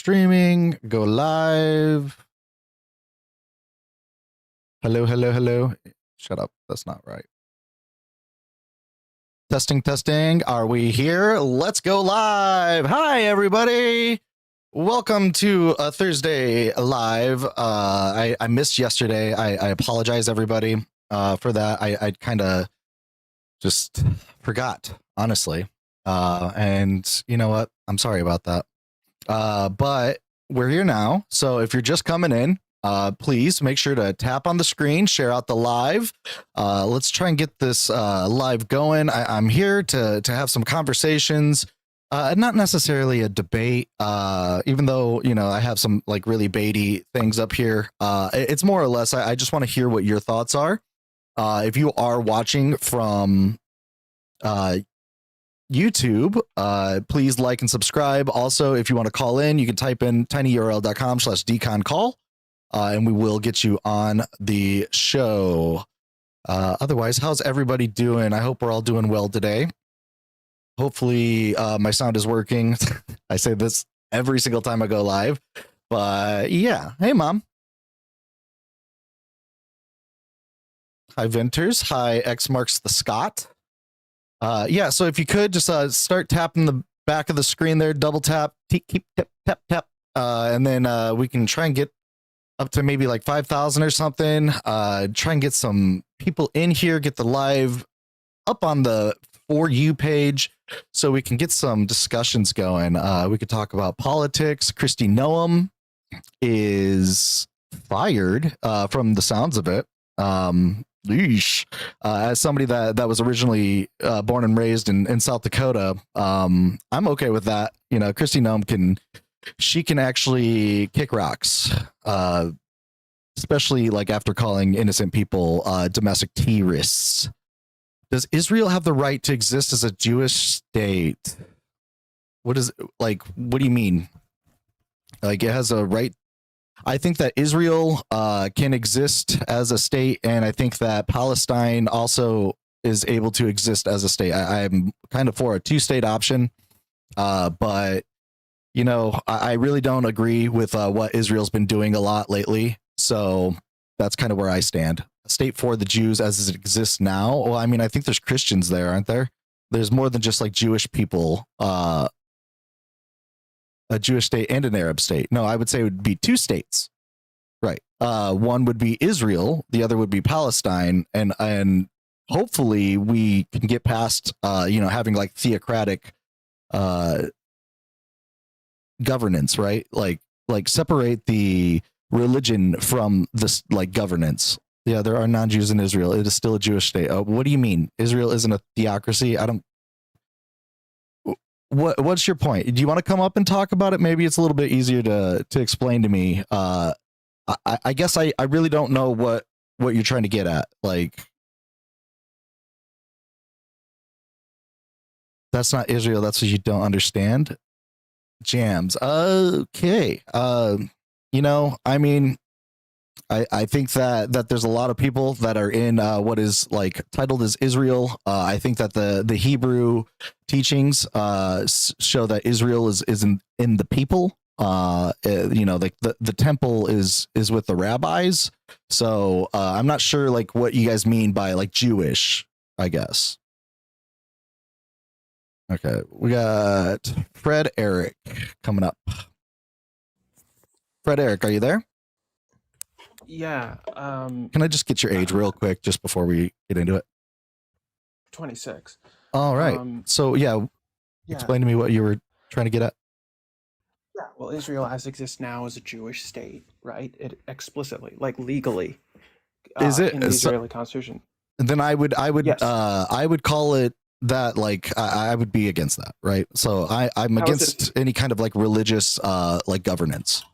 streaming. Go live. Hello, hello, hello. Shut up. That's not right. Testing, testing. Are we here? Let's go live. Hi, everybody. Welcome to a Thursday live. I missed yesterday. I apologize, everybody, for that. I kind of just forgot, honestly. And you know what? I'm sorry about that. But we're here now. So if you're just coming in, please make sure to tap on the screen, share out the live. Let's try and get this live going. I'm here to have some conversations. Not necessarily a debate, even though, you know, I have some like really baity things up here. It's more or less, I just want to hear what your thoughts are. If you are watching from YouTube, please like and subscribe. Also, if you want to call in, you can type in tinyurl.com/deconcall, and we will get you on the show. Otherwise, how's everybody doing? I hope we're all doing well today. Hopefully my sound is working. I say this every single time I go live, but yeah. Hey, Mom. Hi, Vinters. Hi, X marks the Scott. Yeah, so if you could just start tapping the back of the screen there, double tap, keep tap, tap, tap, and then we can try and get up to maybe like 5,000 or something. Try and get some people in here, get the live up on the For You page so we can get some discussions going. We could talk about politics. Kristi Noem is fired from the sounds of it. As somebody that was originally born and raised in South Dakota, I'm okay with that. You know, Kristi Noem can actually kick rocks, especially like after calling innocent people domestic terrorists. Does Israel have the right to exist as a Jewish state? What do you mean? Like, it has a right? I think that Israel can exist as a state, and I think that Palestine also is able to exist as a state. I'm kind of for a two-state option, but you know, I really don't agree with what Israel's been doing a lot lately. So that's kind of where I stand. A state for the Jews as it exists now. Well, I mean, I think there's Christians there, aren't there? There's more than just like Jewish people. A Jewish state and an Arab state. No, I would say it would be two states. Right. One would be Israel, the other would be Palestine, and hopefully we can get past you know, having like theocratic governance, right? Like separate the religion from this like governance. Yeah, there are non-Jews in Israel. It is still a Jewish state. What do you mean? Israel isn't a theocracy? I don't. What's your point? Do you want to come up and talk about it? Maybe it's a little bit easier to explain to me. I guess I really don't know what you're trying to get at. Like, that's not Israel. That's what you don't understand. Jams. Okay. You know, I mean, I think that there's a lot of people that are in what is like titled as Israel. I think that the Hebrew teachings show that Israel is in the people. You know, like the temple is with the rabbis. So I'm not sure like what you guys mean by like Jewish, I guess. Okay, we got Fred Eric coming up. Fred Eric, are you there? Yeah. Can I just get your age real quick just before we get into it? 26. All right. So yeah, explain to me what you were trying to get at. Yeah. Well, Israel as exists now is a Jewish state, right? It explicitly, like legally, is it in the Israeli constitution? Then I would yes. I would call it that. Like I would be against that, right? So I'm against any kind of like religious like governance.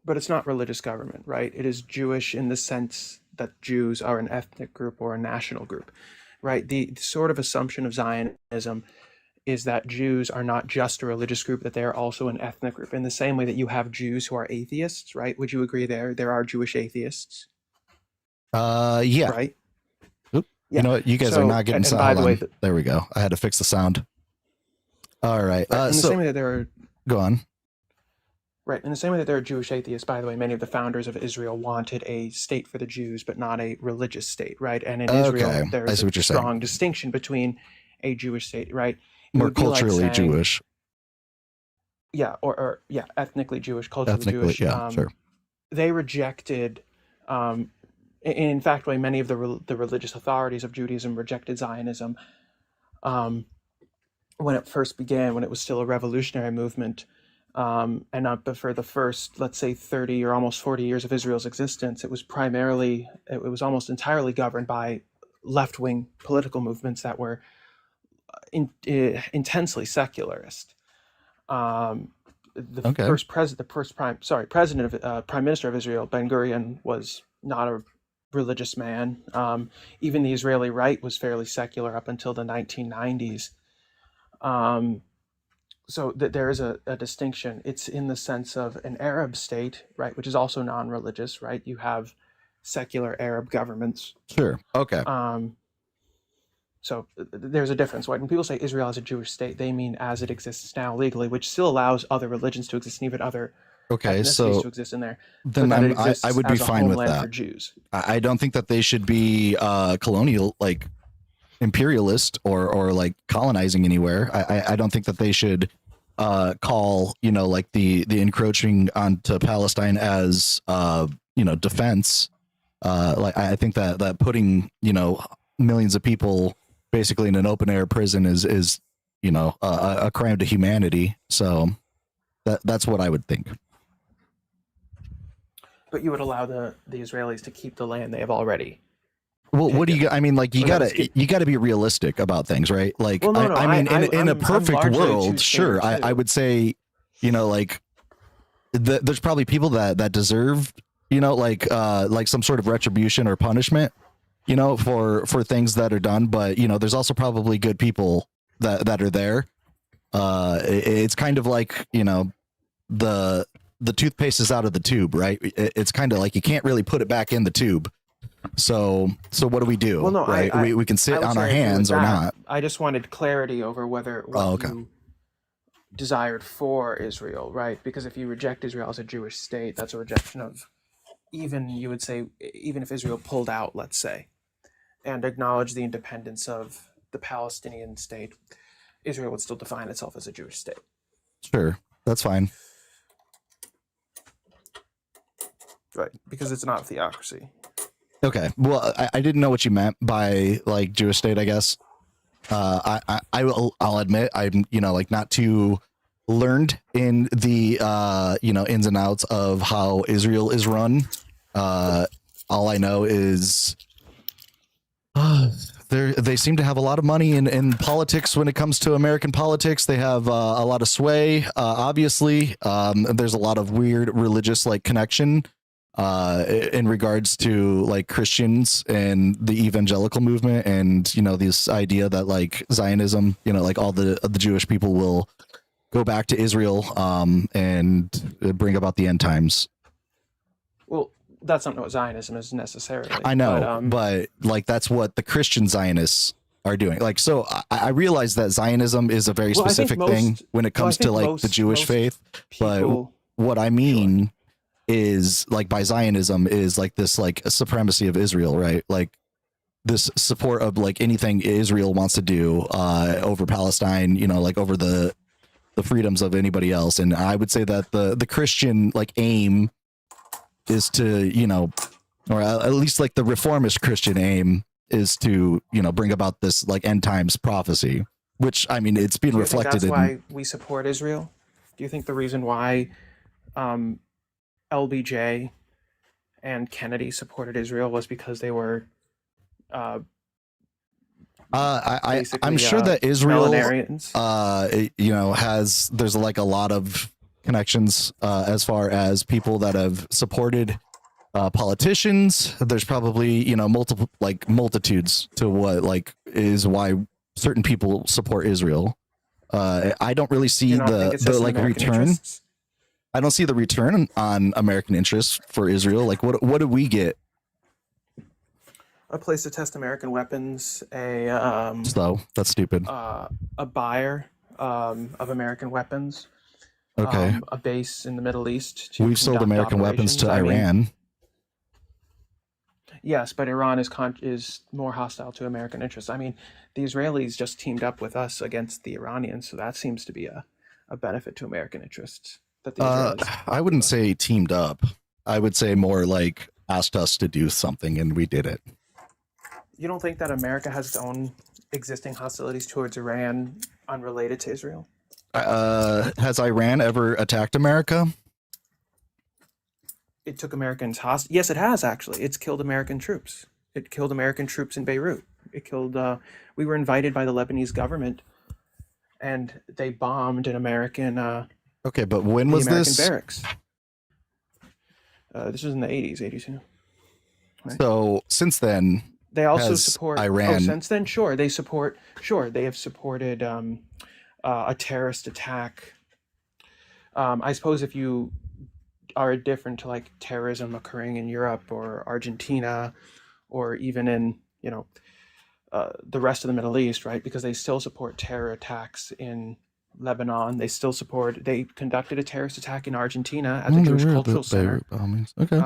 But it's not religious government, right? It is Jewish in the sense that Jews are an ethnic group or a national group, right? The sort of assumption of Zionism is that Jews are not just a religious group, that they are also an ethnic group, in the same way that you have Jews who are atheists, right? Would you agree there are Jewish atheists? Yeah. Right? Oop. Yeah. You know what? You guys are not getting sound. By the way, there we go. I had to fix the sound. All right. In the same way that there are... Go on. Right. In the same way that there are Jewish atheists, by the way, many of the founders of Israel wanted a state for the Jews, but not a religious state, right? And in Okay, Israel, there I is see a what you're saying. strong distinction between a Jewish state, right? It More would be like culturally saying, Jewish, yeah, or yeah, ethnically Jewish, culturally ethnically. Jewish. Yeah, sure. They rejected, in fact, way many of the religious authorities of Judaism rejected Zionism when it first began, when it was still a revolutionary movement. And not but for the first, let's say, 30 or almost 40 years of Israel's existence, it was almost entirely governed by left-wing political movements that were intensely secularist. The Okay, first president, president of prime minister of Israel, Ben Gurion, was not a religious man. Even the Israeli right was fairly secular up until the 1990s. So there is a distinction. It's in the sense of an Arab state, right, which is also non-religious, right? You have secular Arab governments. sure. Okay. So there's a difference. Right? When people say Israel is a Jewish state, they mean as it exists now legally, which still allows other religions to exist and even other Okay, ethnicities so to exist in there, then but that it I exists would be as a fine with homeland for that. Jews. I don't think that they should be colonial, like imperialist or like colonizing anywhere. I don't think that they should call, you know, like the encroaching onto Palestine as defense. Like I think that putting, you know, millions of people basically in an open air prison is you know, a crime to humanity. So that's what I would think. But you would allow the Israelis to keep the land they have already. Well, what do you? I mean, like you gotta be realistic about things, right? Like, well, no, I mean, in a I'm perfect largely world, two-stater sure, I too. would say, you know, like there's probably people that deserve, you know, like some sort of retribution or punishment, you know, for things that are done. But you know, there's also probably good people that are there. It's kind of like, you know, the toothpaste is out of the tube, right? It's kind of like you can't really put it back in the tube. So what do we do? Well, no, right? We can sit would on say our I agree with hands or that. not. I just wanted clarity over whether what Oh, okay. you desired for Israel, right? Because if you reject Israel as a Jewish state, that's a rejection of even, you would say, even if Israel pulled out, let's say, and acknowledged the independence of the Palestinian state, Israel would still define itself as a Jewish state. Sure, that's fine. Right, because it's not a theocracy. Okay. Well, I didn't know what you meant by like Jewish state, I guess. I'll admit I'm, you know, like not too learned in the ins and outs of how Israel is run. All I know is they seem to have a lot of money in politics. When it comes to American politics, they have a lot of sway. Obviously, there's a lot of weird religious like connection in regards to like Christians and the evangelical movement, and you know, this idea that like Zionism, you know, like all the Jewish people will go back to Israel and bring about the end times. Well, that's not what Zionism is necessarily. I know, but like that's what the Christian Zionists are doing. Like, so I realize that Zionism is a very specific thing when it comes to like the Jewish faith, but what I mean is like by Zionism is like this like a supremacy of Israel, right? Like this support of like anything Israel wants to do over Palestine, you know, like over the freedoms of anybody else. And I would say that the Christian like aim is to, you know, or at least like the reformist Christian aim is to, you know, bring about this like end times prophecy, which I mean, it's been reflected that's why we support Israel. Do you think the reason why LBJ and Kennedy supported Israel was because they were I'm sure that Israel you know, there's like a lot of connections as far as people that have supported politicians. There's probably, you know, multitudes to what like is why certain people support Israel. I don't really see the like return. Interests? I don't see the return on American interests for Israel. Like what do we get? A place to test American weapons, Slow. That's stupid. A buyer of American weapons, Okay. a base in the Middle East to We've sold conduct American weapons to operations. I mean, Iran. yes, but Iran is more hostile to American interests. I mean, the Israelis just teamed up with us against the Iranians, so that seems to be a benefit to American interests that the Israelis I do wouldn't us. say teamed up. I would say more like asked us to do something and we did it. You don't think that America has its own existing hostilities towards Iran unrelated to Israel? Has Iran ever attacked America? It took Americans hostage. Yes, it has actually. It's killed American troops. It killed American troops in Beirut. It killed. We were invited by the Lebanese government, and they bombed an American. Okay, but when The was American this? barracks. This was in the 80s, 82. Right. So since then, They also has support Iran- Oh, since then, sure, they support. Sure, they have supported a terrorist attack. I suppose if you are indifferent to like terrorism occurring in Europe or Argentina, or even in the rest of the Middle East, right? Because they still support terror attacks in Lebanon. They conducted a terrorist attack in Argentina at the Jewish Cultural Center. Okay.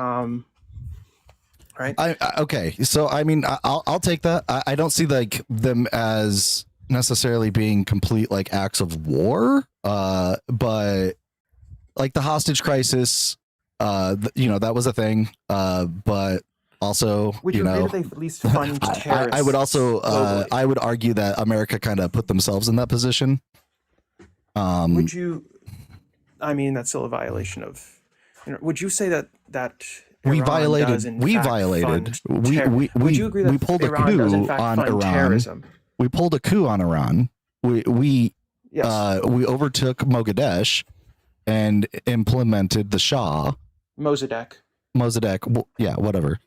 Right. Okay. So I mean, I'll take that. I don't see like them as necessarily being complete like acts of war. But like the hostage crisis, that was a thing. But also, Would you agree that they at least fund terrorists? I would also, globally? I would argue that America kind of put themselves in that position. Would you? I mean, that's still a violation of. Would you say that we Iran violated? does, in We fact, violated. fund Would you agree that we pulled Iran a does, in coup fact, on fund Iran? terrorism? We pulled a coup on Iran. We Yes. we overtook Mogadishu and implemented the Shah. Mossadegh. Yeah, whatever.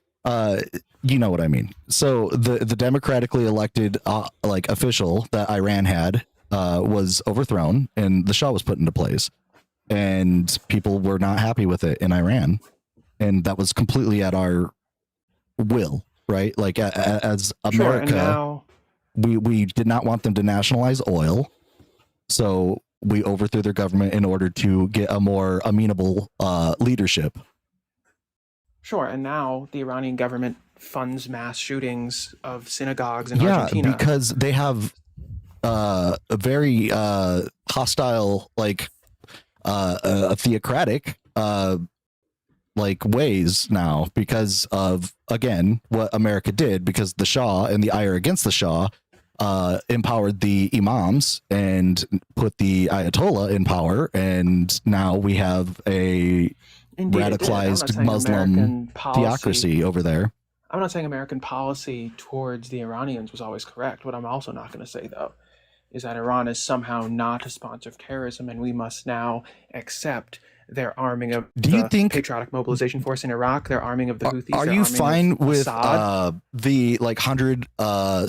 You know what I mean. So the democratically elected like official that Iran had was overthrown and the Shah was put into place, and people were not happy with it in Iran, and that was completely at our will, right? Like as America, Sure, and now we did not want them to nationalize oil, so we overthrew their government in order to get a more amenable leadership. Sure, and now the Iranian government funds mass shootings of synagogues in Argentina. Because they have a very hostile, like theocratic like ways now, because of, again, what America did, because the Shah and the ire against the Shah empowered the imams and put the Ayatollah in power, and now we have a Indeed, radicalized Muslim theocracy over there. I'm not saying American policy towards the Iranians was always correct. What I'm also not going to say, though, is that Iran is somehow not a sponsor of terrorism, and we must now accept their arming of the Patriotic Mobilization Force in Iraq, their arming of the Houthis. Are you fine with the like 100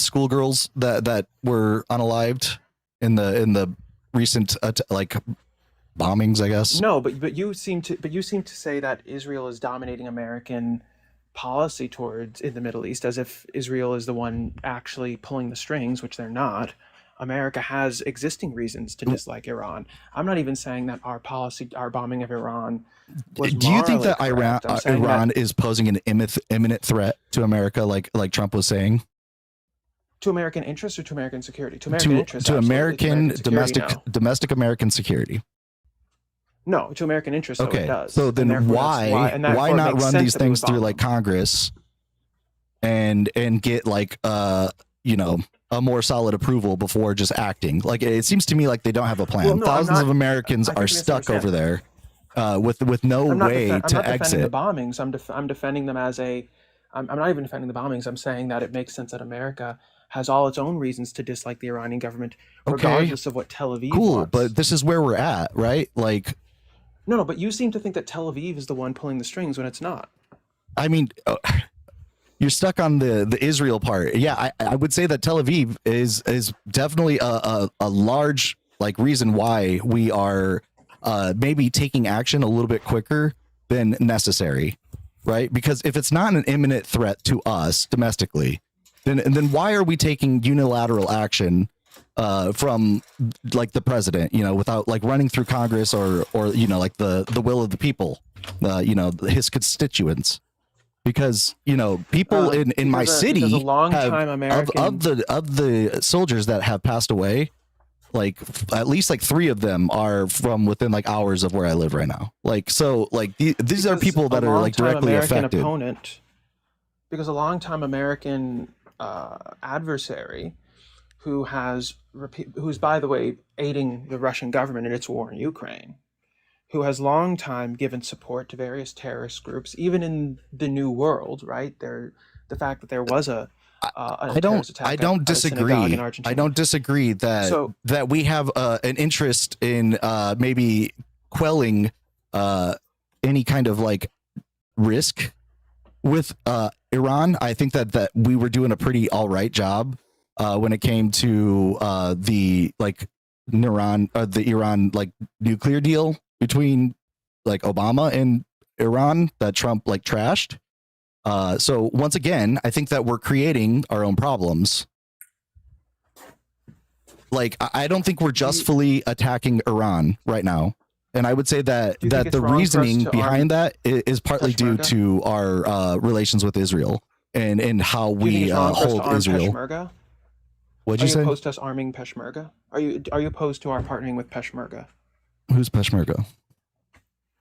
schoolgirls that were unalived in the recent like bombings, I guess? No, but you seem to say that Israel is dominating American policy towards in the Middle East, as if Israel is the one actually pulling the strings, which they're not. America has existing reasons to dislike Iran. I'm not even saying that our bombing of Iran was. Do you think that correct. Iran is posing an imminent threat to America, like Trump was saying? To American interests or to American security? To American interests. To American domestic American security. No, to American interests. Okay, so it does. so then why not run these things through like Congress and get like a more solid approval before just acting? Like, it seems to me like they don't have a plan. Well, no, Thousands of Americans are stuck over there with no way to exit. I'm not defending the bombings. I'm defending them as a. I'm not even defending the bombings. I'm saying that it makes sense that America has all its own reasons to dislike the Iranian government, regardless of what Tel Aviv wants. But this is where we're at, right? Like, no, but you seem to think that Tel Aviv is the one pulling the strings when it's not. I mean, you're stuck on the Israel part. Yeah, I would say that Tel Aviv is definitely a large like reason why we are maybe taking action a little bit quicker than necessary, right? Because if it's not an imminent threat to us domestically, then why are we taking unilateral action from like the president, without like running through Congress or like the will of the people, his constituents. Because people in my city because a long have time American of the soldiers that have passed away, like at least like 3 of them are from within like hours of where I live right now. Like, so like these are people that are like directly affected. Opponent, because a long-time American adversary who's by the way aiding the Russian government in its war in Ukraine, who has long time given support to various terrorist groups, even in the New World, right? The fact that there was a terrorist attack I don't at a synagogue in Argentina. I don't disagree that we have an interest in maybe quelling any kind of like risk with Iran. I think that we were doing a pretty all right job when it came to the Iran like nuclear deal between like Obama and Iran that Trump like trashed. So once again, I think that we're creating our own problems. Like, I don't think we're justly attacking Iran right now. And I would say that the reasoning behind that is partly due to our relations with Israel and how we hold Israel. Peshmerga? What'd you say? Are you opposed to us arming Peshmerga? Are you opposed to our partnering with Peshmerga? Who's Peshmerga?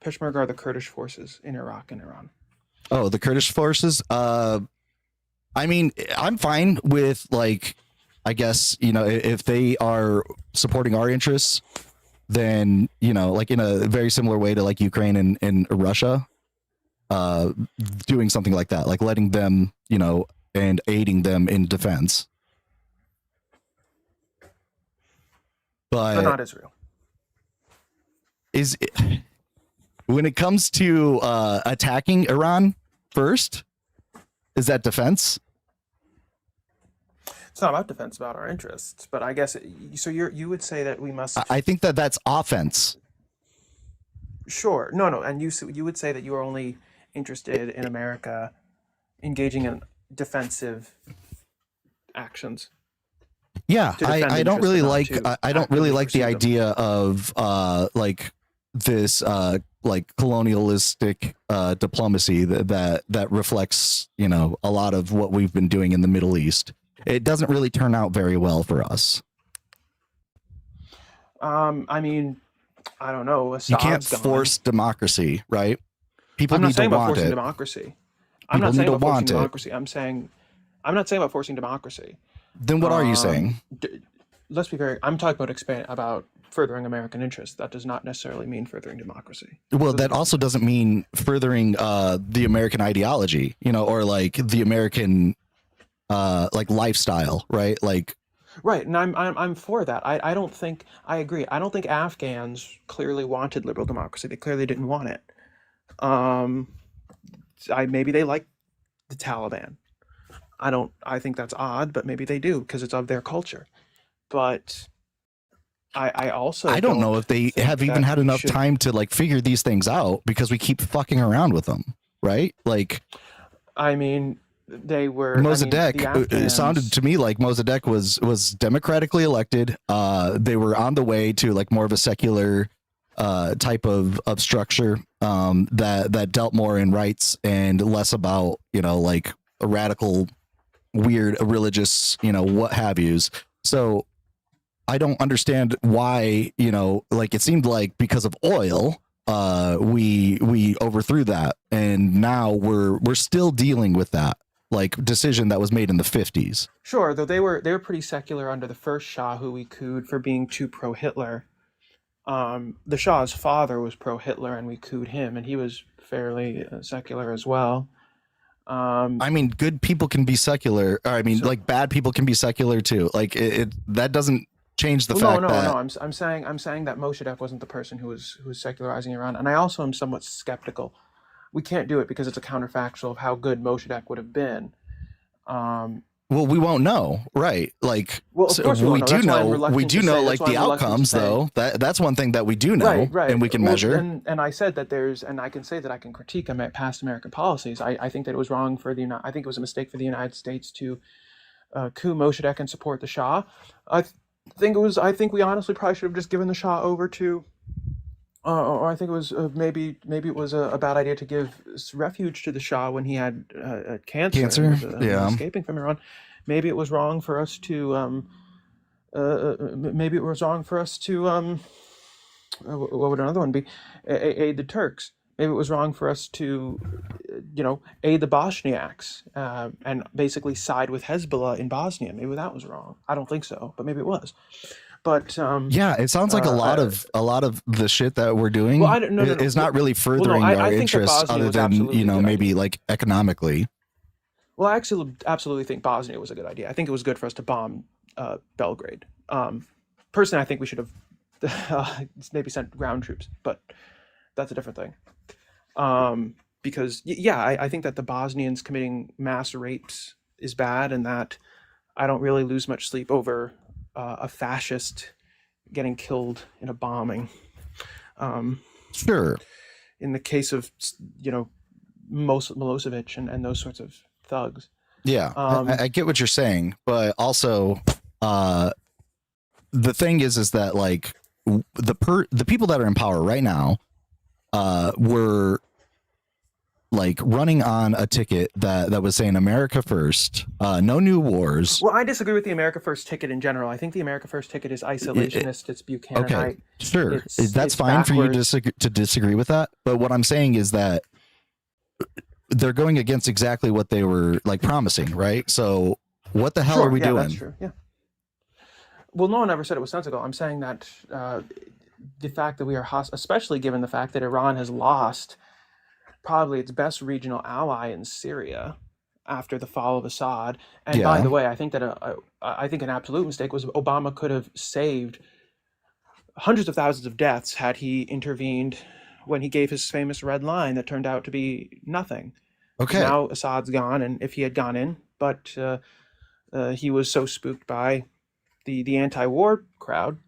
Peshmerga are the Kurdish forces in Iraq and Iran. Oh, the Kurdish forces. I mean, I'm fine with like, I guess, if they are supporting our interests, then, like in a very similar way to like Ukraine and Russia, doing something like that, like letting them, and aiding them in defense. But not Israel. When it comes to attacking Iran first, is that defense? It's not about defense, about our interests. But I guess so. You would say that we must. I think that that's offense. Sure. No. And you would say that you are only interested in America engaging in defensive actions. Yeah, I don't really like I don't really like the idea of like this like colonialistic diplomacy that reflects a lot of what we've been doing in the Middle East. It doesn't really turn out very well for us. I mean, I don't know. You can't force democracy, right? People need to want it. Democracy. I'm not saying about forcing democracy. I'm not saying about forcing democracy. Then what are you saying? Let's be very. I'm talking about furthering American interests. That does not necessarily mean furthering democracy. Well, that also doesn't mean furthering the American ideology, or like the American like lifestyle, right? Like, right. And I'm for that. I don't think I agree. I don't think Afghans clearly wanted liberal democracy. They clearly didn't want it. Maybe they like the Taliban. I think that's odd, but maybe they do because it's of their culture. But I don't know if they have even had enough time to like figure these things out because we keep fucking around with them, right? Like, I mean, they were Mossadegh. It sounded to me like Mossadegh was democratically elected. They were on the way to like more of a secular type of structure that dealt more in rights and less about like a radical, weird, religious, what have yous. So I don't understand why, like it seemed like because of oil, we overthrew that, and now we're still dealing with that like decision that was made in the 50s. Sure, though they were pretty secular under the first Shah, who we cooed for being too pro-Hitler. The Shah's father was pro-Hitler, and we cooed him, and he was fairly secular as well. I mean, good people can be secular. Or, I mean, like bad people can be secular too. Like it that doesn't change the fact that. No. I'm saying that Mossadegh wasn't the person who was secularizing Iran, and I also am somewhat skeptical. We can't do it because it's a counterfactual of how good Mossadegh would have been. Well, we won't know, right? Like, well, of course we do know. We do know, like the outcomes, though. That's one thing that we do know, right. And we can measure. And I said that and I can say that I can critique past American policies. I think that it was wrong for I think it was a mistake for the United States to coup Mossadegh and support the Shah. I think we honestly probably should have just given the Shah over to, or I think it was maybe it was a bad idea to give refuge to the Shah when he had cancer and Cancer, was yeah. escaping from Iran. Maybe it was wrong for us to maybe it was wrong for us to what would another one be? Aid the Turks. Maybe it was wrong for us to, aid the Bosniaks and basically side with Hezbollah in Bosnia. Maybe that was wrong. I don't think so, but maybe it was. But yeah, it sounds like a lot of the shit that we're doing is not really furthering our interests, other than maybe like economically. Well, I actually absolutely think Bosnia was a good idea. I think it was good for us to bomb Belgrade. Personally, I think we should have maybe sent ground troops, but that's a different thing. Because I think that the Bosnians committing mass rapes is bad, and that I don't really lose much sleep over a fascist getting killed in a bombing. Sure. In the case of Milosevic and those sorts of thugs. Yeah, I get what you're saying, but also the thing is that like the people that are in power right now were like running on a ticket that was saying America first, no new wars. Well, I disagree with the America First ticket in general. I think the America First ticket is isolationist. It's Buchananite. Okay, sure, that's fine backwards. for you to disagree with that. But what I'm saying is that they're going against exactly what they were like promising, right? So what the hell are we doing? That's true. Yeah. Well, no one ever said it was sensical. I'm saying that the fact that we are hostile, especially given the fact that Iran has lost probably its best regional ally in Syria after the fall of Assad. And by the way, I think that I think an absolute mistake was Obama could have saved hundreds of thousands of deaths had he intervened when he gave his famous red line that turned out to be nothing. Okay. Now Assad's gone, and if he had gone in, but he was so spooked by the anti-war crowd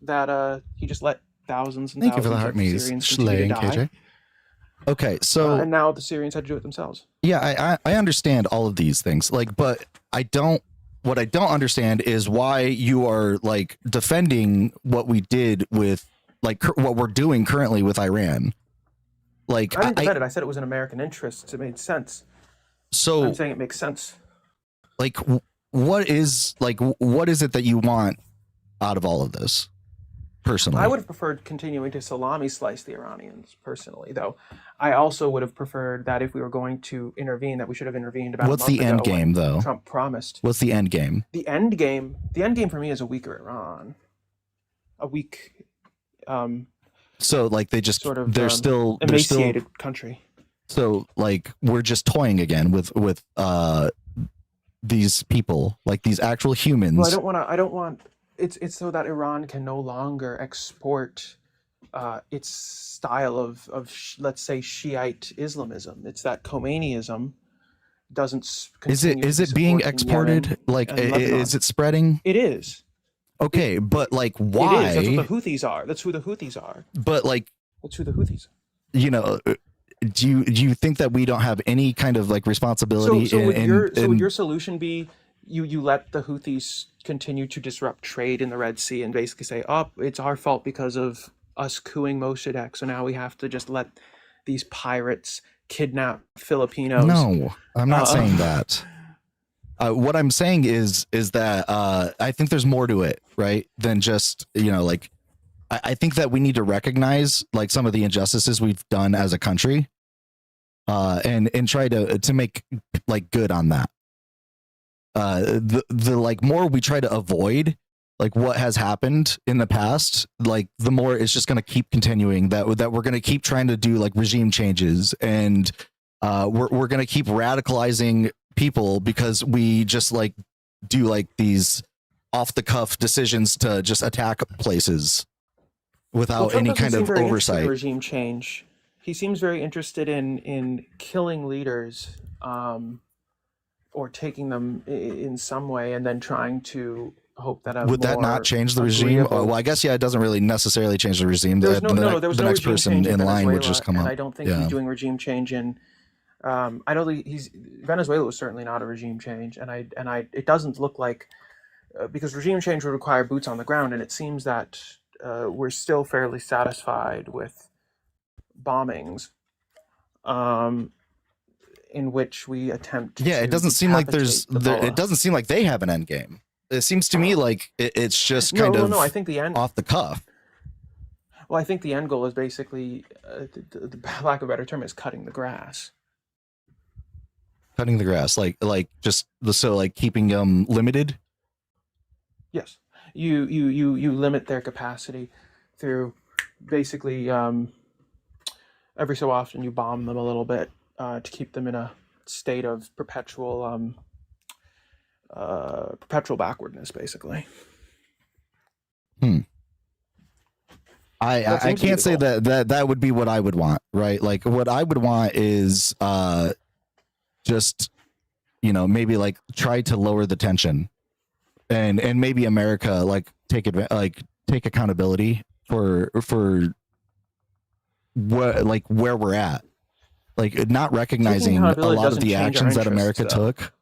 that he just let thousands and thousands of Syrians continue to die. KJ. Okay, so and now the Syrians had to do it themselves. Yeah, I understand all of these things, like, but what I don't understand is why you are like defending what we did with like what we're doing currently with Iran. Like, I didn't defend it. I said it was in American interests. It made sense. So I'm saying it makes sense. Like, what is it that you want out of all of this? Personally, I would have preferred continuing to salami slice the Iranians. Personally, though, I also would have preferred that if we were going to intervene, that we should have intervened about. What's the end game, though? Trump promised. What's the end game? The end game for me is a weaker Iran, a weak. So like they just sort of they're still emaciated country. So like we're just toying again with these people, like these actual humans. Well, I don't want. It's so that Iran can no longer export its style of let's say Shiite Islamism. It's that Khomeiniism doesn't. Is it being exported? Like, is it spreading? It is. Okay, but like, why? It is. That's what the Houthis are. That's who the Houthis are. But like, that's who the Houthis are. You know, do you think that we don't have any kind of like responsibility? So would your solution be you let the Houthis continue to disrupt trade in the Red Sea and basically say, oh, it's our fault because of us cooing Mossadegh, so now we have to just let these pirates kidnap Filipinos? No, I'm not saying that. What I'm saying is that I think there's more to it, right? Than just, like, I think that we need to recognize like some of the injustices we've done as a country, and try to make like good on that. The like more we try to avoid like what has happened in the past, like the more it's just going to keep continuing that we're going to keep trying to do like regime changes, and we're going to keep radicalizing people because we just like do like these off the cuff decisions to just attack places without any kind of oversight. Regime change. He seems very interested in killing leaders, or taking them in some way, and then trying to hope that would that not change the regime? Oh, well, I guess it doesn't really necessarily change the regime. There was no next person in line would just come up. I don't think he's doing regime change in. I don't think Venezuela was certainly not a regime change, and it doesn't look like because regime change would require boots on the ground, and it seems that we're still fairly satisfied with bombings, in which we attempt Yeah, to it doesn't seem like decapitate the it mullah. doesn't seem like they have an end game. It seems to me like it's just kind of No. I think the end. off the cuff. Well, I think the end goal is basically, the lack of a better term, is cutting the grass. Cutting the grass, like just so like keeping them limited. Yes, you limit their capacity through basically, every so often you bomb them a little bit to keep them in a state of perpetual backwardness, basically. I can't say that would be what I would want, right? Like what I would want is just, you know, maybe like try to lower the tension, and maybe America like take accountability for what, like where we're at, like not recognizing a lot of the actions that America took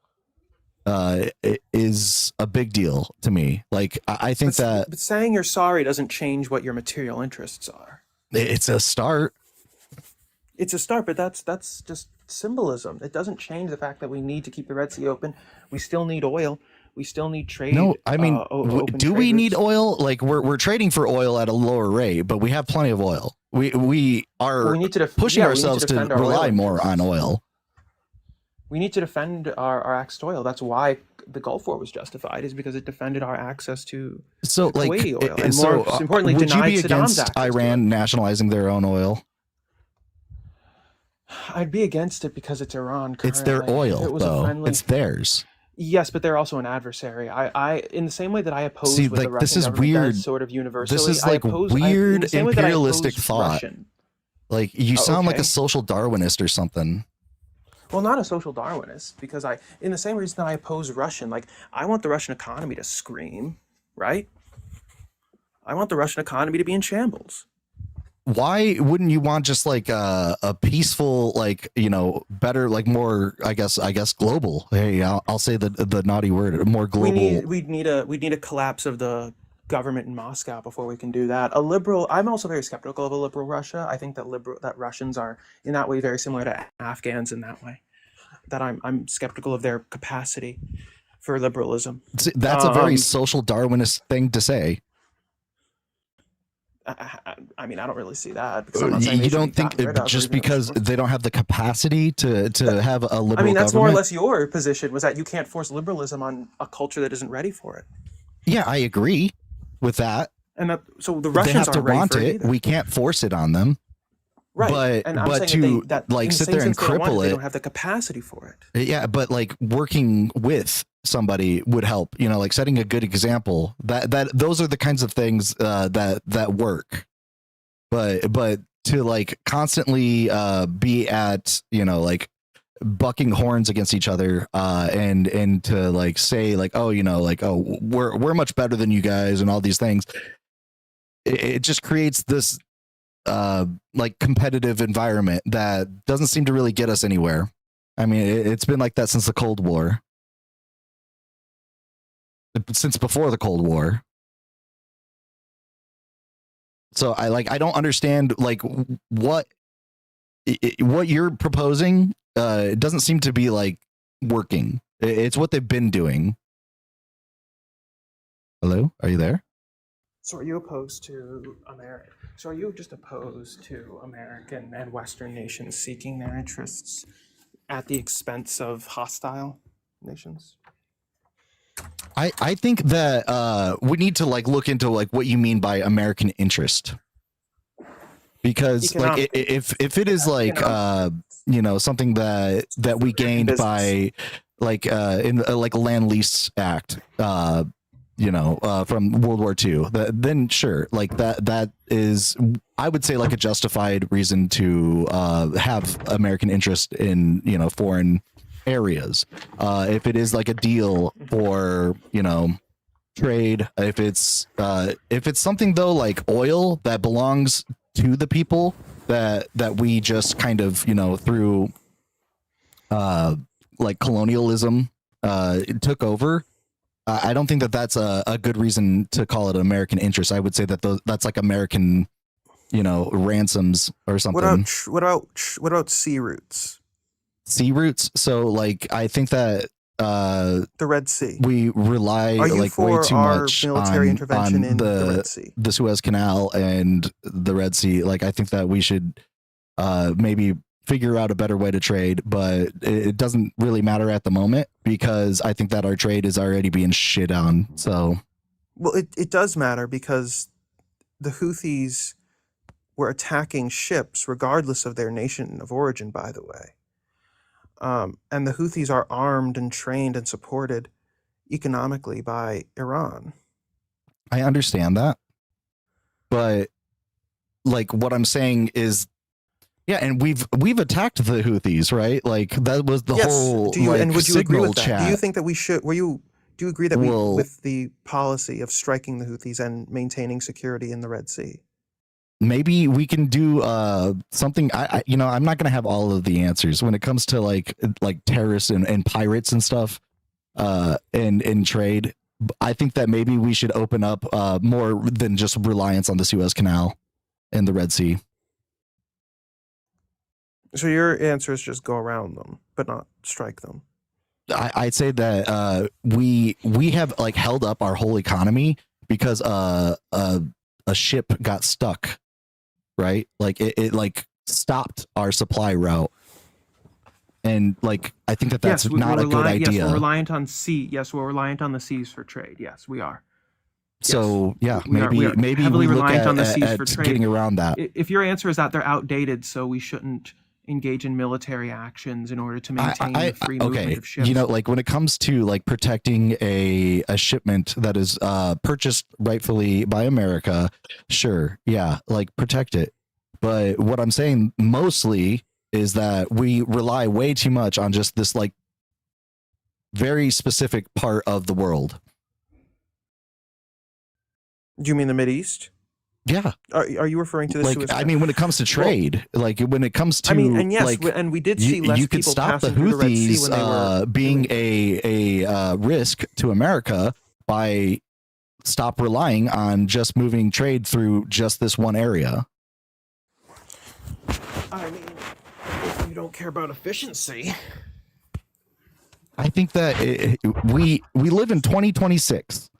is a big deal to me. Like I think but saying you're sorry doesn't change what your material interests are. It's a start. It's a start, but that's just symbolism. It doesn't change the fact that we need to keep the Red Sea open. We still need oil. We still need trade. No, I mean, do we need routes. oil? Like we're trading for oil at a lower rate, but we have plenty of oil. We are we need to pushing ourselves to rely more on oil. We need to defend our access to oil. That's why the Gulf War was justified, is because it defended our access to Kuwaiti oil. And more importantly, would you denied be Saddam's against Iran nationalizing their own oil? I'd be against it because it's Iran currently. It's their oil, though. It's theirs. Yes, but they're also an adversary. I in the same way that I oppose See, what like, the Russian this is government weird. does, sort of universally. This is like weird imperialistic thought. Russian. Like you sound like okay. a social Darwinist or something. Well, not a social Darwinist, because in the same reason that I oppose Russian, like I want the Russian economy to scream, right? I want the Russian economy to be in shambles. Why wouldn't you want just like a peaceful, like, you know, better, like more, I guess global. Hey, I'll say the naughty word, more global. We'd need a collapse of the government in Moscow before we can do that. I'm also very skeptical of a liberal Russia. I think that Russians are in that way very similar to Afghans in that way. That I'm skeptical of their capacity for liberalism. See, that's a very social Darwinist thing to say. I mean, I don't really see that. Because I'm not saying you don't think just because they don't have the capacity to have a liberal. I mean, that's government? more or less your position, was that you can't force liberalism on a culture that isn't ready for it. Yeah, I agree with that. And so the Russians aren't ready for it. We can't force it on them. Right. But to like sit there and cripple they don't have the capacity for it. Yeah, but like working with somebody would help, you know, like setting a good example. That those are the kinds of things that work. But to like constantly be at, you know, like bucking horns against each other and to like say like, oh, you know, like, oh, we're much better than you guys and all these things. It just creates this like competitive environment that doesn't seem to really get us anywhere. I mean, it's been like that since the Cold War, since before the Cold War. So I don't understand like what you're proposing. It doesn't seem to be like working. It's what they've been doing. Hello, are you there? So are you opposed to America? So are you just opposed to American and Western nations seeking their interests at the expense of hostile nations? I think that we need to like look into like what you mean by American interest, because like if it is like you know, something that we gained by like in like a Land Lease Act, you know, from World War II, then sure, like that is, I would say, like a justified reason to have American interest in, you know, foreign areas. If it is like a deal for, you know, trade, if it's something though like oil that belongs to the people that we just kind of, you know, through like colonialism took over. I don't think that that's a good reason to call it an American interest. I would say that that's like American, ransoms or something. What about sea routes? Sea routes. So like, I think that The Red Sea. we rely Are you like way for too our much military intervention on in the Red Sea? the Suez Canal and the Red Sea. Like, I think that we should maybe figure out a better way to trade, but it doesn't really matter at the moment because I think that our trade is already being shit on. So, Well, it does matter because the Houthis were attacking ships regardless of their nation of origin, by the way. And the Houthis are armed and trained and supported economically by Iran. I understand that, but like what I'm saying is, yeah, and we've attacked the Houthis, right? Like that was the whole and would you agree signal with that? chat. Do you think that we should? Do you agree that Well, with the policy of striking the Houthis and maintaining security in the Red Sea? maybe we can do something. I'm not going to have all of the answers when it comes to like terrorists and pirates and stuff and trade. I think that maybe we should open up more than just reliance on the Suez Canal and the Red Sea. So your answer is just go around them, but not strike them. I'd say that we have like held up our whole economy because a ship got stuck, right? Like it like stopped our supply route, and like I think that that's not a good idea. Yes, we're reliant on sea. Yes, we're reliant on the seas for trade. Yes, we are. So yes, yeah, maybe heavily we look reliant at, on the seas at for trade. getting around that. If your answer is that they're outdated, so we shouldn't engage in military actions in order to maintain the free movement of ships. Like when it comes to like protecting a shipment that is purchased rightfully by America, sure, yeah, like protect it. But what I'm saying mostly is that we rely way too much on just this like very specific part of the world. Do you mean the Mideast? Yeah. Are you referring to the Suez Canal? I mean, when it comes to trade, like when it comes to, and yes, like, and we did see less you could people stop the passing through the Red Sea Houthis when they were being a risk to America by stop relying on just moving trade through just this one area. I mean, if you don't care about efficiency. I think that we live in 2026.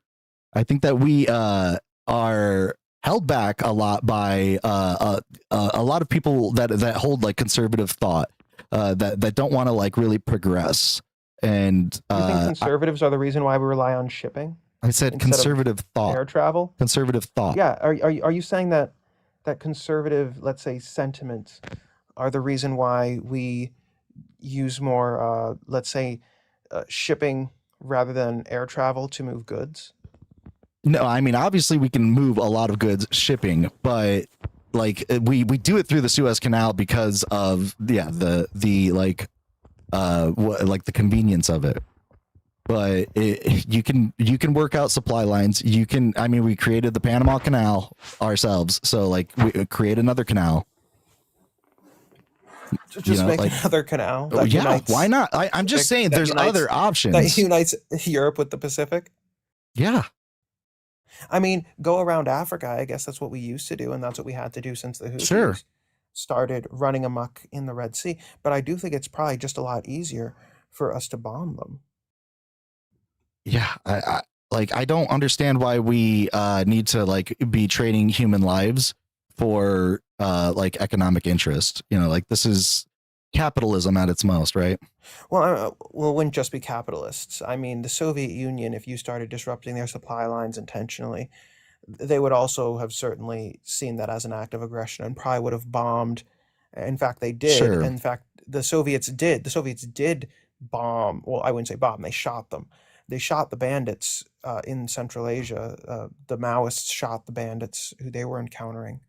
I think that we are held back a lot by a lot of people that hold like conservative thought that don't want to like really progress. And you think conservatives are the reason why we rely on shipping? I said conservative thought. Air travel? Conservative thought. Yeah. Are you saying that conservative, let's say, sentiments are the reason why we use more, let's say, shipping rather than air travel to move goods? No, I mean, obviously we can move a lot of goods shipping, but like we do it through the Suez Canal because of the like the convenience of it. But you can work out supply lines. We created the Panama Canal ourselves, so like we create another canal. Just make another canal. Why not? I'm just saying there's other options. That unites Europe with the Pacific? Yeah. I mean, go around Africa. I guess that's what we used to do, and that's what we had to do since the Houthis started running amok in the Red Sea. But I do think it's probably just a lot easier for us to bomb them. Yeah, I don't understand why we need to like be trading human lives for like economic interest. Like this is capitalism at its most, right? Well, it wouldn't just be capitalists. I mean, the Soviet Union, if you started disrupting their supply lines intentionally, they would also have certainly seen that as an act of aggression and probably would have bombed. In fact, they did. Sure. In fact, the Soviets did bomb. Well, I wouldn't say bomb. They shot them. They shot the bandits in Central Asia. The Maoists shot the bandits who they were encountering.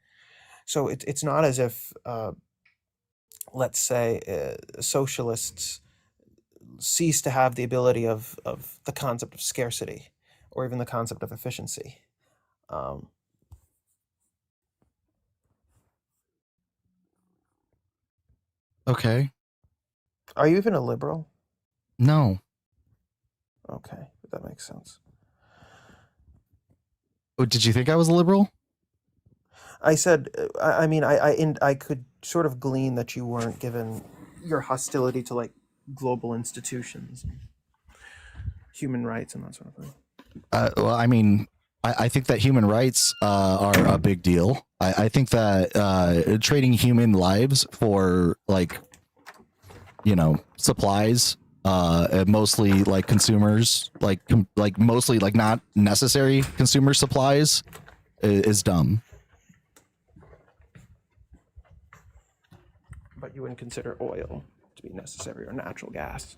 So it's not as if, let's say, socialists cease to have the ability of the concept of scarcity or even the concept of efficiency. Okay. Are you even a liberal? No. Okay, that makes sense. Oh, did you think I was a liberal? I said, I could sort of glean that you weren't, given your hostility to like global institutions, human rights, and that sort of thing. Well, I mean, I think that human rights are a big deal. I think that trading human lives for like, supplies, mostly like consumers, like mostly like not necessary consumer supplies, is dumb. But you wouldn't consider oil to be necessary, or natural gas.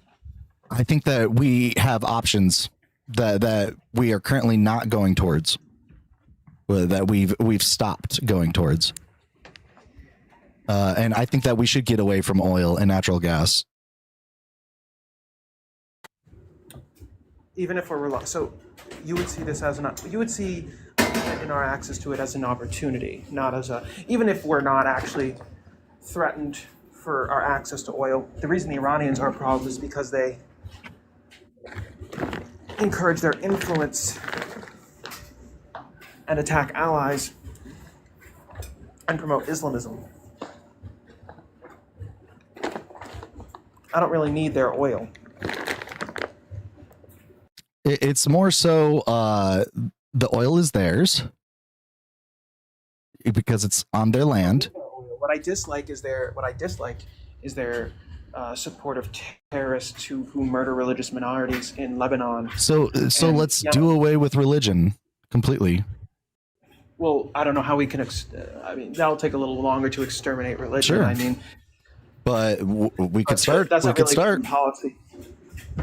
I think that we have options that we are currently not going towards, that we've stopped going towards. And I think that we should get away from oil and natural gas. Even if we're so, you would see this as you would see in our access to it as an opportunity, not as a. Even if we're not actually threatened for our access to oil, the reason the Iranians are a problem is because they encourage their influence and attack allies and promote Islamism. I don't really need their oil. It's more so the oil is theirs because it's on their land. What I dislike is their support of terrorists who murder religious minorities in Lebanon. So let's do away with religion completely. Well, I don't know how we can. That'll take a little longer to exterminate religion. Sure. I mean, but we could start. That's we not could really start policy.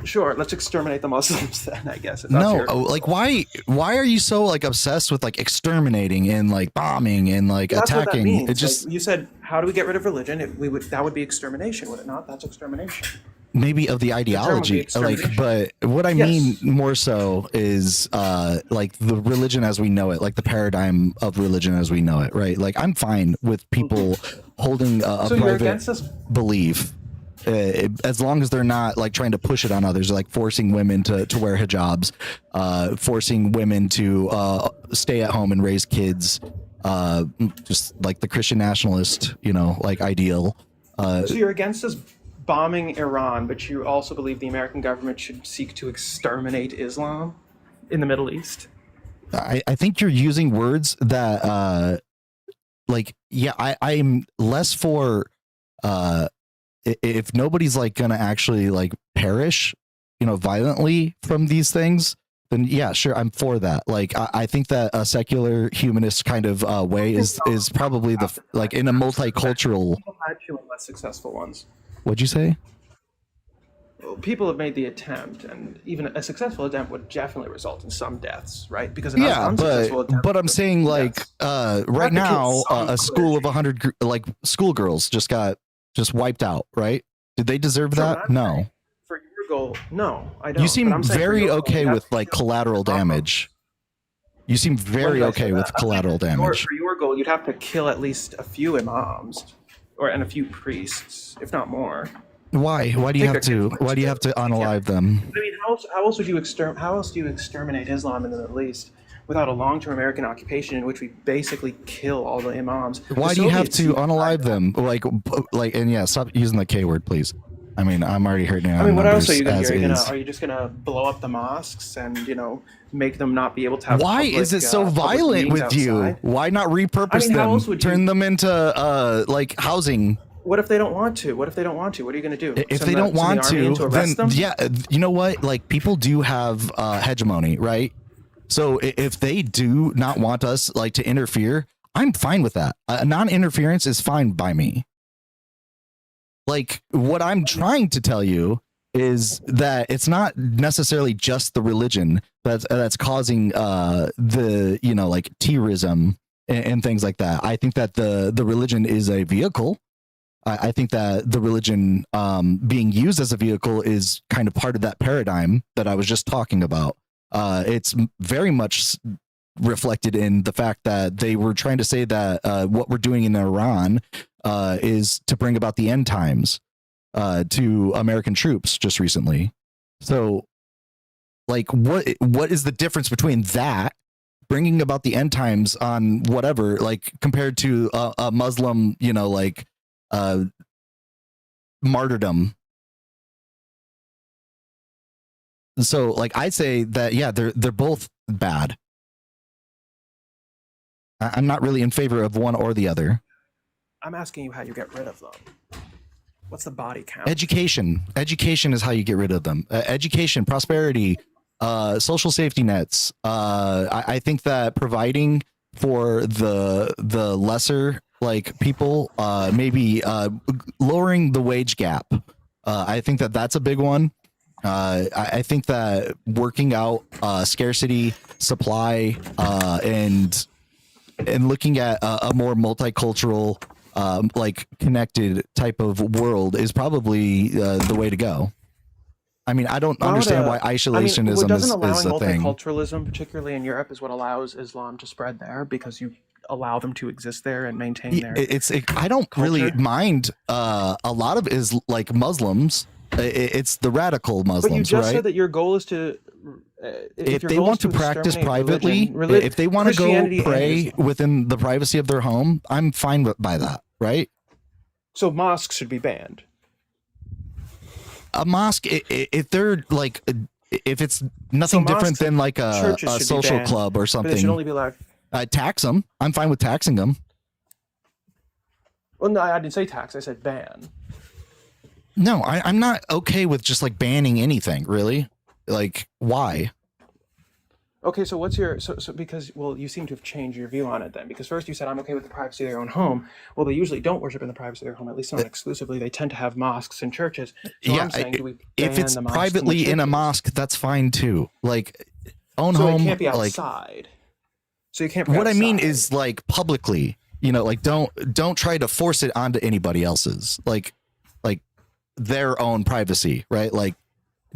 Sure, let's exterminate the Muslims then, I guess. No, like why are you so like obsessed with like exterminating and like bombing and like that's attacking? What that means. It just, like, you said, how do we get rid of religion? That would be extermination, would it not? That's extermination. Maybe of the ideology, like, but what I mean more so is like the religion as we know it, like the paradigm of religion as we know it, right? Like I'm fine with people holding a private belief. As long as they're not like trying to push it on others, like forcing women to wear hijabs, forcing women to stay at home and raise kids, just like the Christian nationalist, like ideal. So you're against us bombing Iran, but you also believe the American government should seek to exterminate Islam in the Middle East? I think you're using words that, I'm less for, if nobody's like gonna actually like perish, violently from these things, then yeah, sure, I'm for that. Like I think that a secular humanist kind of way is probably the like in a multicultural. People had few and less successful ones. What'd you say? Well, people have made the attempt, and even a successful attempt would definitely result in some deaths, right? Because but I'm saying like right now a school of 100 like schoolgirls just wiped out, right? Did they deserve that? No. For your goal, no, I don't. You seem very okay with like collateral damage. You seem very okay with collateral damage. For your goal, you'd have to kill at least a few imams, and a few priests, if not more. Why? Why do you have to? Why do you have to unalive them? I mean, how else would you How else do you exterminate Islam in the Middle East without a long-term American occupation in which we basically kill all the imams? Why do you have to unalive them? Like, and yeah, stop using the K word, please. I mean, I'm already hurting. I mean, what else are you going to do? Are you just going to blow up the mosques and make them not be able to have? Why is it so violent with you? Why not repurpose them? Turn them into like housing. What if they don't want to? What are you going to do? If they don't want to, then yeah, you know what? Like people do have hegemony, right? So if they do not want us like to interfere, I'm fine with that. Non-interference is fine by me. Like what I'm trying to tell you is that it's not necessarily just the religion that's causing the like terrorism and things like that. I think that the religion is a vehicle. I think that the religion being used as a vehicle is kind of part of that paradigm that I was just talking about. It's very much reflected in the fact that they were trying to say that what we're doing in Iran is to bring about the end times to American troops just recently. So, like, what is the difference between that bringing about the end times on whatever, like compared to a Muslim, like martyrdom. So like I'd say that, yeah, they're both bad. I'm not really in favor of one or the other. I'm asking you how you get rid of them. What's the body count? Education is how you get rid of them. Education, prosperity, social safety nets. I think that providing for the lesser like people, maybe lowering the wage gap. I think that that's a big one. I think that working out scarcity, supply, and looking at a more multicultural, like connected type of world is probably the way to go. I mean, I don't understand why isolationism what doesn't is allowing a thing. multiculturalism, particularly in Europe, is what allows Islam to spread there, because you allow them to exist there and maintain their I don't culture. really mind a lot of is like Muslims. It's the radical Muslims, but you just right? said that your goal is to if they want to practice privately, if they want to go pray within the privacy of their home, I'm fine by that, right? So mosques should be banned. A mosque, if they're like, if it's nothing different than like a social club or something, but they should only be allowed. Tax them. I'm fine with taxing them. Well, no, I didn't say tax. I said ban. No, I'm not okay with just like banning anything, really. Like, why? Okay, so what's your because you seem to have changed your view on it then, because first you said I'm okay with the privacy of their own home. Well, they usually don't worship in the privacy of their home, at least not exclusively. They tend to have mosques and churches. So I'm saying, do we ban if it's the mosques privately in a mosque, that's fine too. Like own home. So it can't be outside. Like, so you can't. What I mean is like publicly. Like don't try to force it onto anybody else's. Like their own privacy, right? Like,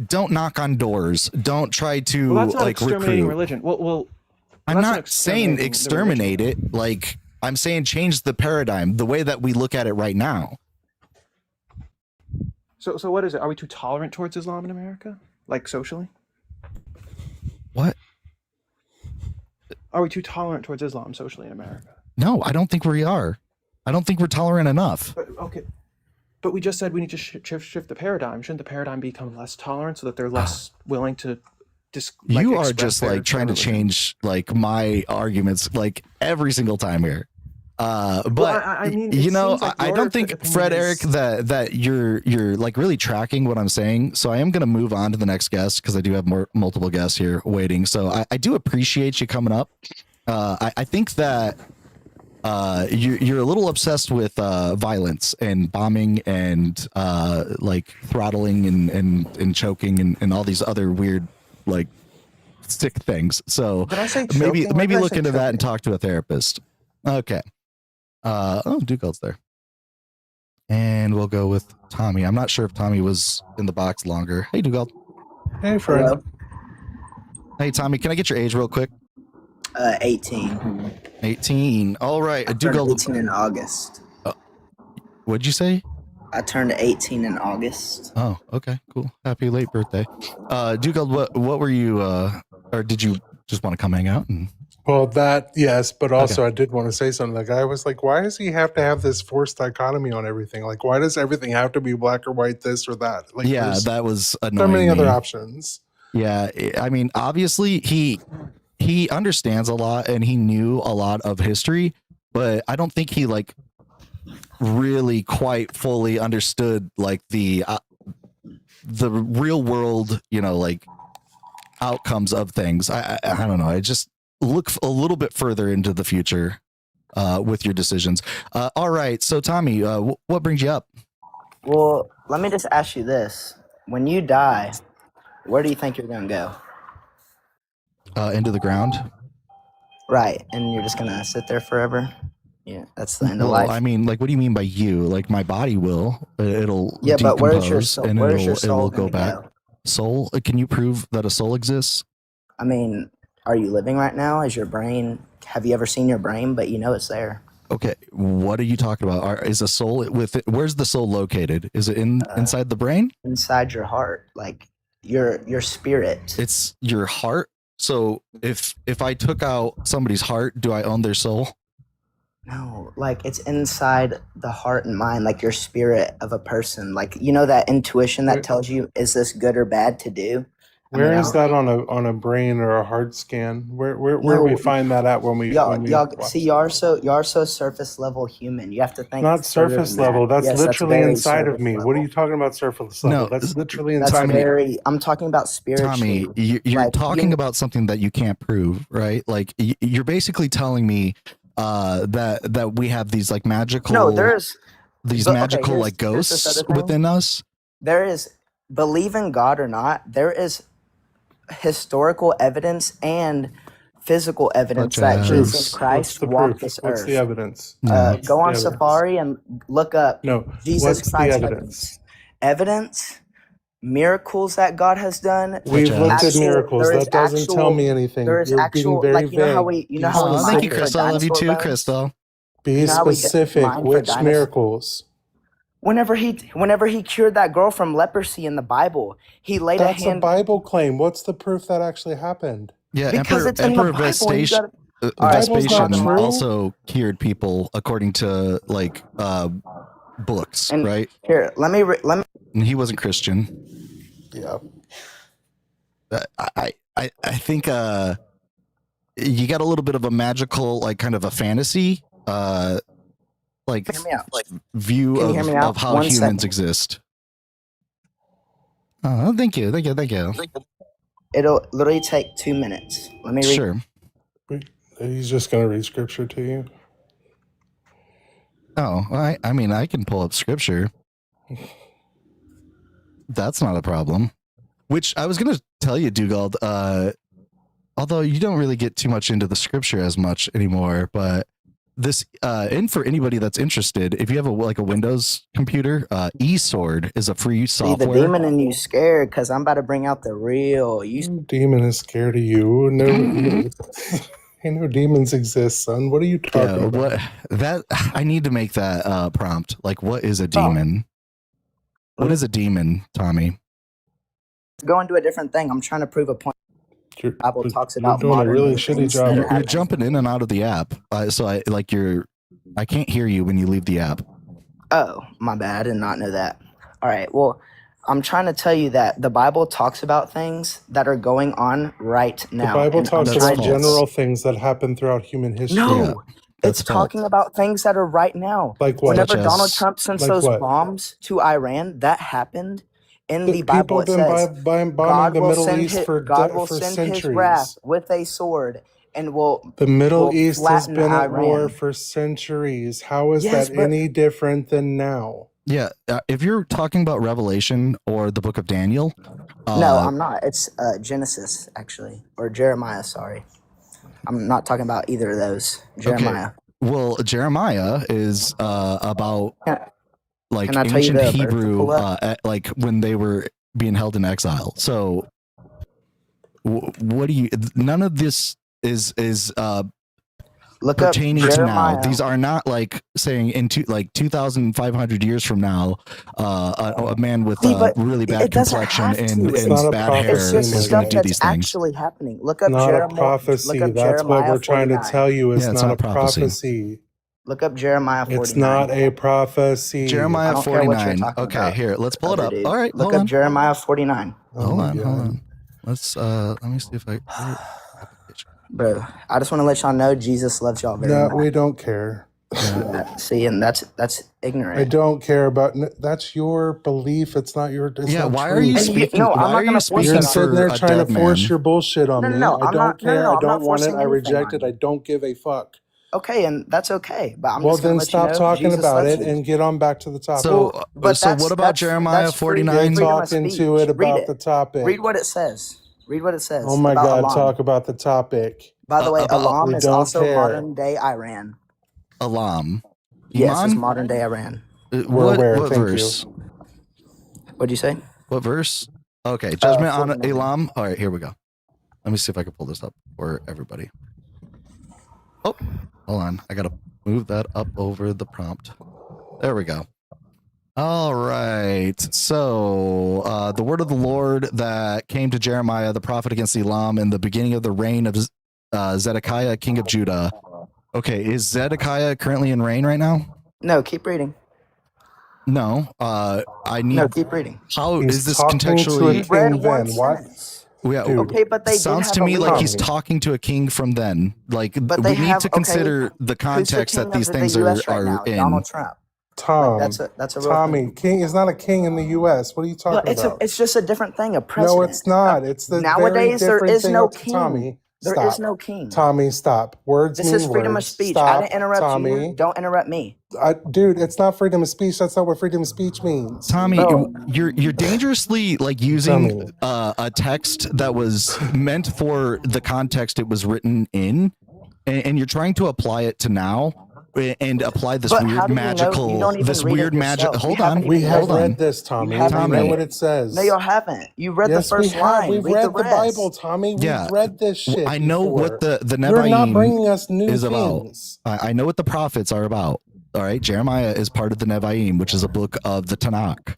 don't knock on doors. Don't try to well, that's not like exterminating recruit. Religion. Well, I'm not saying exterminate it. Like, I'm saying change the paradigm, the way that we look at it right now. So what is it? Are we too tolerant towards Islam in America, like socially? What? Are we too tolerant towards Islam socially in America? No, I don't think we are. I don't think we're tolerant enough. Okay. But we just said we need to shift the paradigm. Shouldn't the paradigm become less tolerant so that they're less willing to you are just like trying to change like my arguments like every single time here. But well, I mean, like I don't think, Fred Eric, that you're like really tracking what I'm saying. So I am going to move on to the next guest because I do have multiple guests here waiting. So I do appreciate you coming up. I think that you're a little obsessed with violence and bombing and like throttling and choking and all these other weird like sick things. So maybe look into that and talk to a therapist. Okay. Dugal's there. And we'll go with Tommy. I'm not sure if Tommy was in the box longer. Hey, Dugal. Hey, Fred. Hello. Hey, Tommy, can I get your age real quick? 18. 18. All right. I turned 18 in August. What'd you say? I turned 18 in August. Oh, okay, cool. Happy late birthday. Dugal, what were you, or did you just want to come hang out? Well, that, yes, but also I did want to say something. Like, I was like, why does he have to have this forced dichotomy on everything? Like, why does everything have to be black or white, this or that? Like, yeah, that was annoying. So many other options. Yeah, I mean, obviously he understands a lot and he knew a lot of history, but I don't think he like really quite fully understood like the real world, like outcomes of things. I don't know. I just look a little bit further into the future with your decisions. All right. So Tommy, what brings you up? Well, let me just ask you this. When you die, where do you think you're going to go? Into the ground. Right. And you're just going to sit there forever? Yeah, that's the end of life. I mean, like, what do you mean by you? Like, my body will. It'll decompose, but where's your soul? And where's your soul it'll go back. Soul? Can you prove that a soul exists? I mean, are you living right now? Is your brain? Have you ever seen your brain? But you know it's there. Okay, what are you talking about? Is a soul with it? Where's the soul located? Is it inside the brain? Inside your heart, like your spirit. It's your heart. So if I took out somebody's heart, do I own their soul? No, like it's inside the heart and mind, like your spirit of a person. Like, you know, that intuition that Where, tells you, is this good or bad to do? I where mean, is that on a brain or a heart scan? Where do we no, find that at when we y'all see, watch? y'all are so surface level human. You have to think Not further surface than that. level. That's Yes, that's literally very inside of surface me. What are you level. talking about surface level? No, That's literally That's inside of me. very. I'm talking about spiritually. Tommy, you're Like talking you. about something that you can't prove, right? Like you're basically telling me that we have these like No, magical there's. these But okay, magical like here's this ghosts other thing. within us. There is, believe in God or not, there is historical evidence and physical evidence Such that as Jesus What's Christ the walked proof? this What's the earth. evidence? Yeah. What's Go the on evidence? Safari and look up No. Jesus What's the Christ evidence? evidence, miracles that God has done. We've looked at as miracles. That doesn't tell me There anything. is You're being actual, very like, you know how vague. we Be how we Oh, thank mine you, for specific. Crystal. I love you dinosaur too, bones. Crystal. Be You know how we specific. mine for Which dinosaur. miracles? Whenever he cured that girl from leprosy in the Bible, he laid That's a a hand Bible claim. What's the proof that actually happened? Yeah, because Emperor it's in the Bible. And you Vespasian, gotta. All right, Bible's not Vespasian I'm not true. also cured people according to like books, And right? here, let me. And he wasn't Christian. Yeah. I think you got a little bit of a magical, like kind of a fantasy like Hear me out. view Can you hear me out? of how 1 humans second. exist. Oh, thank you. It'll literally take 2 minutes. Let me read. Sure. He's just going to read scripture to you. Oh, I mean, I can pull up scripture. That's not a problem. Which I was going to tell you, Dugald, although you don't really get too much into the scripture as much anymore, but this, and for anybody that's interested, if you have a Windows computer, eSword is a free See, the software. demon in you scared because I'm about to bring out the real. Demon is scared of you. No, no demons exist, son. What are you talking about? I need to make that prompt. Like, what is a demon? What is a demon, Tommy? Go into a different thing. I'm trying to prove a point. You're, Bible talks you're about doing a modern really day shitty things job. that You're happen. jumping in and out of the app, so I can't hear you when you leave the app. Oh, my bad. I did not know that. All right. Well, I'm trying to tell you that the Bible talks about things that are going on right now. The Bible and talks I'm about trying to- general things that happen throughout human history. No, Yeah, it's that's talking about things that are right now. Like what? Whenever Such Donald as- Trump sends Like those what? bombs to Iran, that happened. In the People Bible, have it been says bombing God the will Middle send East his, for God will for send his centuries. wrath with a sword and will The Middle will East has flatten been at war Iran. for centuries. How is Yes, that but- any different than now? Yeah, if you're talking about Revelation or the Book of Daniel, No, I'm not. It's Genesis, actually. Or Jeremiah, sorry. I'm not talking about either of those. Jeremiah. well, Jeremiah is about like Can I tell you ancient the verse to Hebrew, pull up? like when they were being held in exile. So, what do you? None of this is Look up pertaining to now. Jeremiah. These are not like saying in 2,500 years from now, a man with See, but really bad it doesn't complexion have and, to. It's and not a bad hair It's prophecy, just is going stuff to do that's these things. actually happening. Look up Not a Jeremiah. prophecy. Look up That's what Jeremiah we're trying to 49. tell you. It's Yeah, it's not a prophecy. Look up Jeremiah 49. It's not a prophecy. I Jeremiah don't care what you're 49. talking Okay, about, here, let's pull it other up. dude. All right, Look hold up on. Jeremiah 49. Oh Hold my on, God. hold on. Let's let me see if I Bro, I just want to let y'all know Jesus loves y'all very No, much. we don't care. Yeah, see, and that's ignorant. I don't care about. That's your belief. It's not your. It's Yeah, not why true. are you And you- speaking? no, I'm why not are gonna you force speaking You're it on for sitting there a trying to dead force man? your bullshit on No, me. no, I I'm don't not- no, care. no, I I'm don't not want it. forcing I anything reject on it. I don't give a fuck. Okay, and that's okay. But I'm Well, just gonna then let stop you know talking Jesus about loves it you. and get on back to the topic. So, But so that's- what about that's- Jeremiah that's free- 49? Get freedom of talking to speech. it Read about it. the topic. Read what it says. Read what it says. Oh my about God! Elam. Talk about the topic. By the way, about- Elam We is don't also care. modern day Iran. Elam. Yes, it's Iman? modern day Iran. We're aware. What Thank verse? What'd you say? What verse? Okay, judgment on 49. Elam. All right, here we go. Let me see if I can pull this up for everybody. Oh, hold on. I gotta move that up over the prompt. There we go. All right. So the word of the Lord that came to Jeremiah, the prophet, against Elam in the beginning of the reign of Zedekiah, king of Judah. Okay, is Zedekiah currently in reign right now? No, keep reading. No. I need. No, keep reading. How He's is this talking to a contextually? You read king one then. What? sentence. Yeah, Dude. Okay, but they did sounds have to a me like he's Tommy. talking to a king from then. Like But we they need have- to okay, consider the Who's the context king that these of the things U.S. right are now? in. Donald Trump. Tom. Like, that's a real Tommy. thing. King is not a king in the U.S. What are you But talking about? it's just a different thing. A No, president. it's not. It's the very Nowadays there different is thing. no Okay, king. Tommy, There stop. is no king. Tommy, stop. Words This mean is freedom words. of speech. Stop, I didn't interrupt Tommy. you. Don't interrupt me. Dude, it's not freedom of speech. That's not what freedom of speech means. Tommy, Bro. you're dangerously like using Tommy. a text that was meant for the context it was written in, and you're trying to apply it to now and apply this But how weird do you know? magical, You don't even this read weird it magic. yourself. Hold You haven't on, We even have hold on. read this, Tommy. haven't We read know it. what it says. No, y'all haven't. You read Yes, the first we have. line. We've Read read the rest. Bible, Tommy. Yeah. We've read this shit. I know what before. the You're not Nevi'im bringing us new is about. things. I know what the prophets are about. All right, Jeremiah is part of the Nevi'im, which is a book of the Tanakh.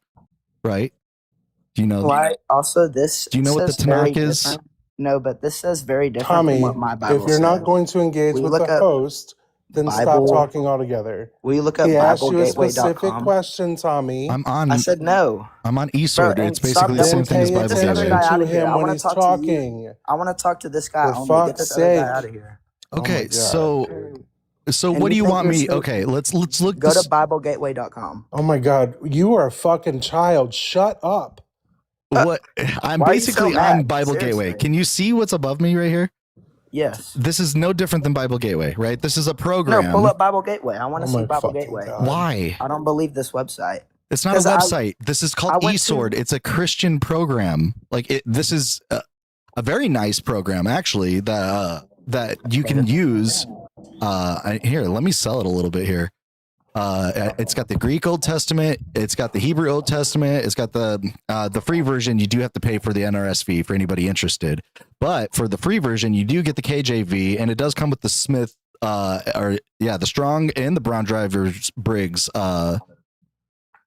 Right? Do you know? Why? Also, this Do you know what the says very Tanakh is? different. No, but this says very different Tommy, than what my Bible if you're not says. going to engage Will you with look the up host, then stop Bible? talking altogether. Will you look up He asked you a specific BibleGateway.com? question, Tommy. I'm on. I said no. I'm on Bro, eSword. and It's basically stop the same Then thing as pay Get Bible this other Gateway. guy attention out to of here. him I when want to he's talk to you. talking. I want to talk to this guy For only. Get fuck's this other guy sake. out of here. Okay, Oh my God. so And what do you you think want you're me? so- Okay, let's look. Go This, to BibleGateway.com. Oh my God, you are a fucking child. Shut up. what I'm Why are you so basically mad? on Bible Seriously. Gateway. Can you see what's above me right here? Yes. This is no different than Bible Gateway, right? This is a program. No, pull up Bible Gateway. I want Oh to see my Bible fucking Gateway. God. Why? I don't believe this website. It's not a 'Cause I- website. This is I called went to- eSword. It's a Christian program. Like this is a very nice program actually that you can use. Here, let me sell it a little bit here. It's got the Greek Old Testament. It's got the Hebrew Old Testament. It's got the free version. You do have to pay for the NRSV for anybody interested. But for the free version, you do get the KJV, and it does come with the Smith, the Strong and the Brown Drivers Briggs,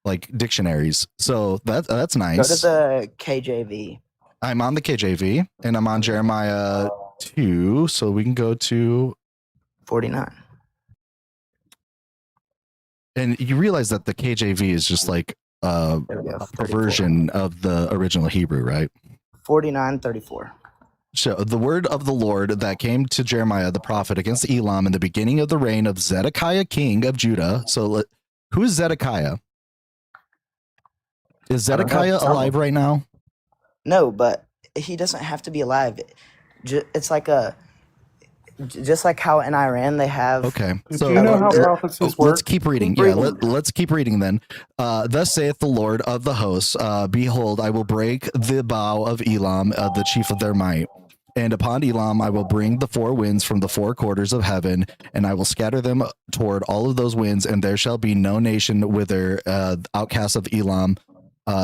like dictionaries. So that's Go nice. to the KJV. I'm on the KJV, and I'm on Jeremiah 2, so we can go to. 49. And you realize that the KJV is just like There we go. a 34. version of the original Hebrew, right? 49:34. So the word of the Lord that came to Jeremiah the prophet against Elam in the beginning of the reign of Zedekiah king of Judah. So who is Zedekiah? Is I don't know. Zedekiah Tell me. alive right now? No, but he doesn't have to be alive. It's like just like how in Iran they have. Okay. Do So you know how Oh, prophecies work? let's keep reading. Keep reading. Let's keep reading then. Thus saith the Lord of the hosts, behold, I will break the bow of Elam, the chief of their might. And upon Elam I will bring the four winds from the four quarters of heaven, and I will scatter them toward all of those winds, and there shall be no nation whither outcasts of Elam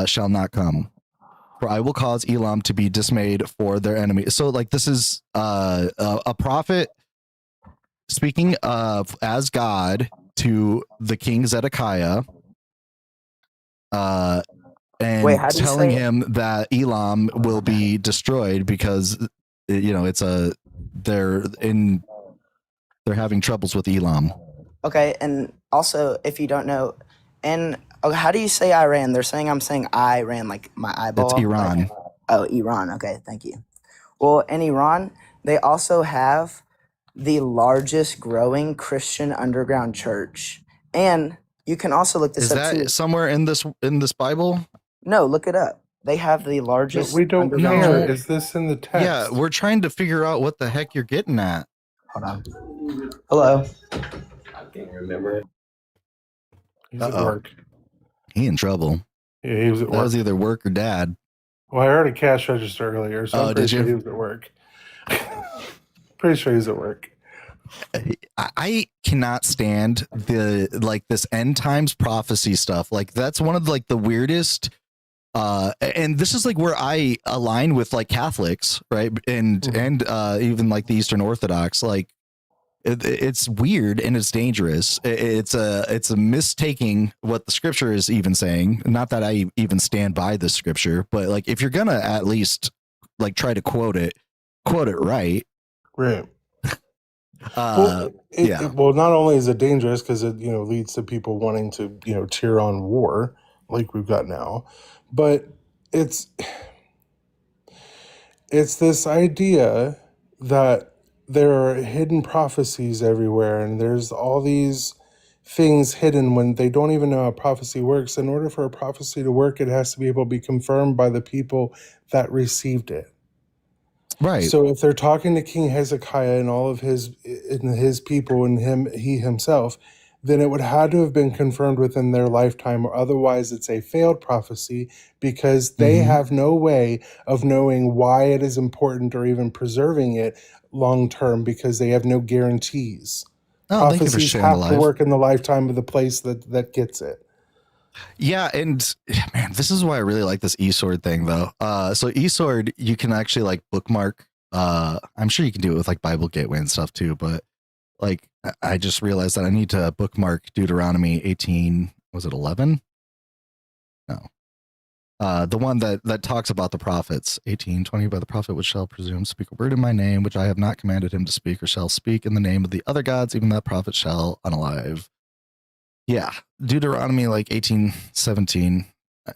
shall not come. For I will cause Elam to be dismayed for their enemy. So like this is a prophet speaking of as God to the king Zedekiah, and Wait, how do you telling say it? him that Elam will be destroyed because they're having troubles with Elam. Okay, and also if you don't know, how do you say Iran? They're saying I'm saying Iran, like my eyeball. It's Iran. Like, oh, Iran. Okay, thank you. Well, in Iran, they also have the largest growing Christian underground church, and you can also look this Is up that too. somewhere in this Bible? No, look it up. They have the largest. We don't underground care. church. Is this in the text? Yeah, we're trying to figure out what the heck you're getting at. Hold on. Hello. I can't remember it. He's at Uh-oh. work. He in trouble. Yeah, he was at That work. was either work or dad. Well, I heard a cash register earlier, so Oh, I'm pretty did sure you? he was at work. Pretty sure he's at work. I cannot stand this end times prophecy stuff. Like that's one of the weirdest. And this is like where I align with like Catholics, right? And even like the Eastern Orthodox. Like it's weird and it's dangerous. It's a mistaking what the scripture is even saying. Not that I even stand by the scripture, but like if you're gonna at least like try to quote it right. Right. Yeah. Well, not only is it dangerous because it leads to people wanting to cheer on war like we've got now, but it's this idea that there are hidden prophecies everywhere, and there's all these things hidden when they don't even know how prophecy works. In order for a prophecy to work, it has to be able to be confirmed by the people that received it. Right. So if they're talking to King Hezekiah and all of his people and he himself, then it would have to have been confirmed within their lifetime, or otherwise it's a failed prophecy because they have no way of knowing why it is important or even preserving it long term because they have no guarantees. Oh, thank you for Prophecies sharing have the to live. work in the lifetime of the place that gets it. Yeah, and man, this is why I really like this eSword thing though. So eSword, you can actually like bookmark. I'm sure you can do it with like Bible Gateway and stuff too, but like I just realized that I need to bookmark Deuteronomy 18. Was it 11? No. The one that talks about the prophets, 18:20, by the prophet which shall presume speak a word in my name, which I have not commanded him to speak, or shall speak in the name of the other gods, even that prophet shall unalive. Yeah, Deuteronomy like 18:17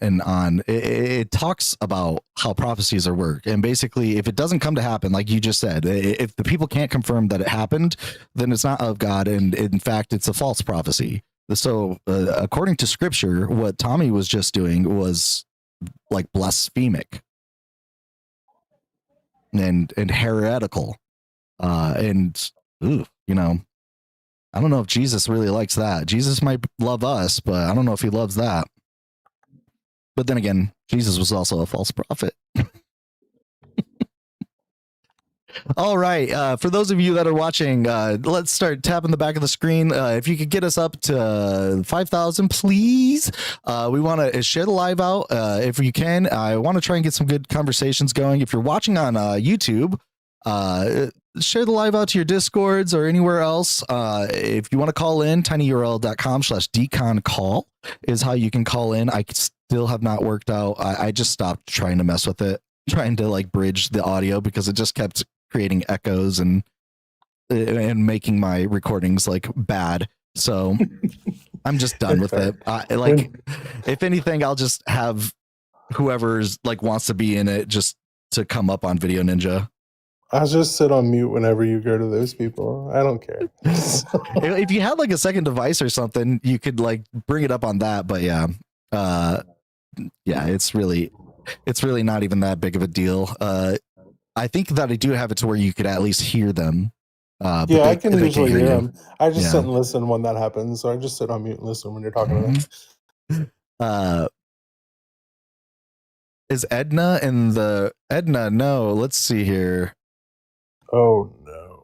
and on. It talks about how prophecies are work, and basically, if it doesn't come to happen, like you just said, if the people can't confirm that it happened, then it's not of God, and in fact, it's a false prophecy. So, according to Scripture, what Tommy was just doing was like blasphemic and heretical, and I don't know if Jesus really likes that. Jesus might love us, but I don't know if he loves that. But then again, Jesus was also a false prophet. All right. For those of you that are watching, let's start tapping the back of the screen. If you could get us up to 5,000, please. We want to share the live out if you can. I want to try and get some good conversations going. If you're watching on YouTube, share the live out to your Discords or anywhere else. If you want to call in, tinyurl.com/deconcall is how you can call in. I still have not worked out. I just stopped trying to mess with it, trying to like bridge the audio because it just kept creating echoes and making my recordings like bad. So I'm just done with it. If anything, I'll just have whoever's like wants to be in it just to come up on Video Ninja. I'll just sit on mute whenever you go to those people. I don't care. If you had like a second device or something, you could like bring it up on that. But yeah, it's really not even that big of a deal. I think that I do have it to where you could at least hear them. I can usually hear them. I just sit Yeah. and listen when that happens. So I just sit on mute and listen when you're talking to them. Is Edna in the Edna? No, let's see here. Oh no.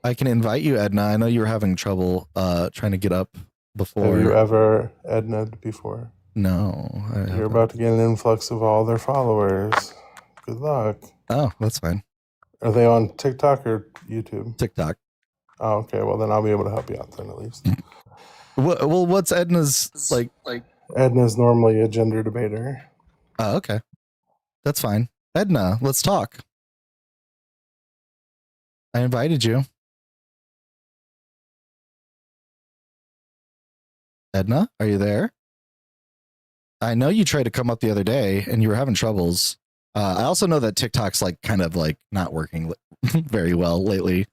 I can invite you, Edna. I know you were having trouble trying to get up before. Have you ever Edna'd before? No. You're about to get an influx of all their followers. Good luck. Oh, that's fine. Are they on TikTok or YouTube? TikTok. Oh, okay. Well, then I'll be able to help you out then at least. Well, what's Edna's like? Edna's normally a gender debater. Oh, okay. That's fine. Edna, let's talk. I invited you. Edna, are you there? I know you tried to come up the other day and you were having troubles. I also know that TikTok's like kind of like not working very well lately.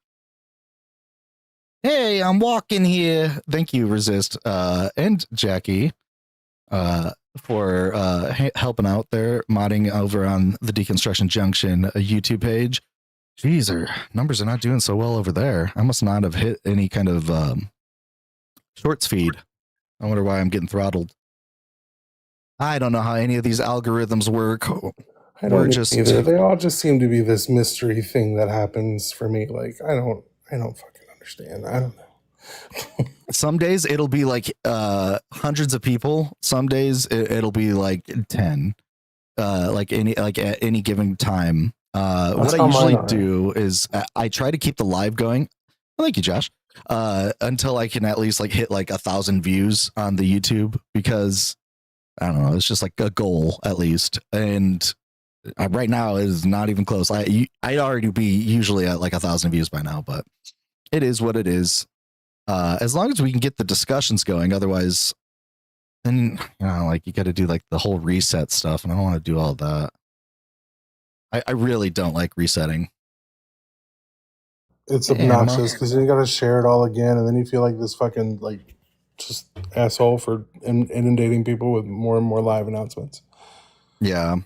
Hey, I'm walking here. Thank you, Resist, and Jackie, for helping out there, modding over on the Deconstruction Junction YouTube page. Jeez, our numbers are not doing so well over there. I must not have hit any kind of shorts feed. I wonder why I'm getting throttled. I don't know how any of these algorithms work. I don't either. They all just seem to be this mystery thing that happens for me. Like I don't fucking understand. I don't know. Some days it'll be like hundreds of people. Some days it'll be like 10. Like at any given time. What I usually do is I try to keep the live going. Well, thank you, Josh. Until I can at least like hit like 1,000 views on the YouTube, because I don't know, it's just like a goal at least. And right now it is not even close. I'd already be usually at like 1,000 views by now, but it is what it is. As long as we can get the discussions going, otherwise, then like you got to do like the whole reset stuff, and I don't want to do all that. I really don't like resetting. It's obnoxious because you got to share it all again, and then you feel like this fucking like just asshole for inundating people with more and more live announcements. Yeah.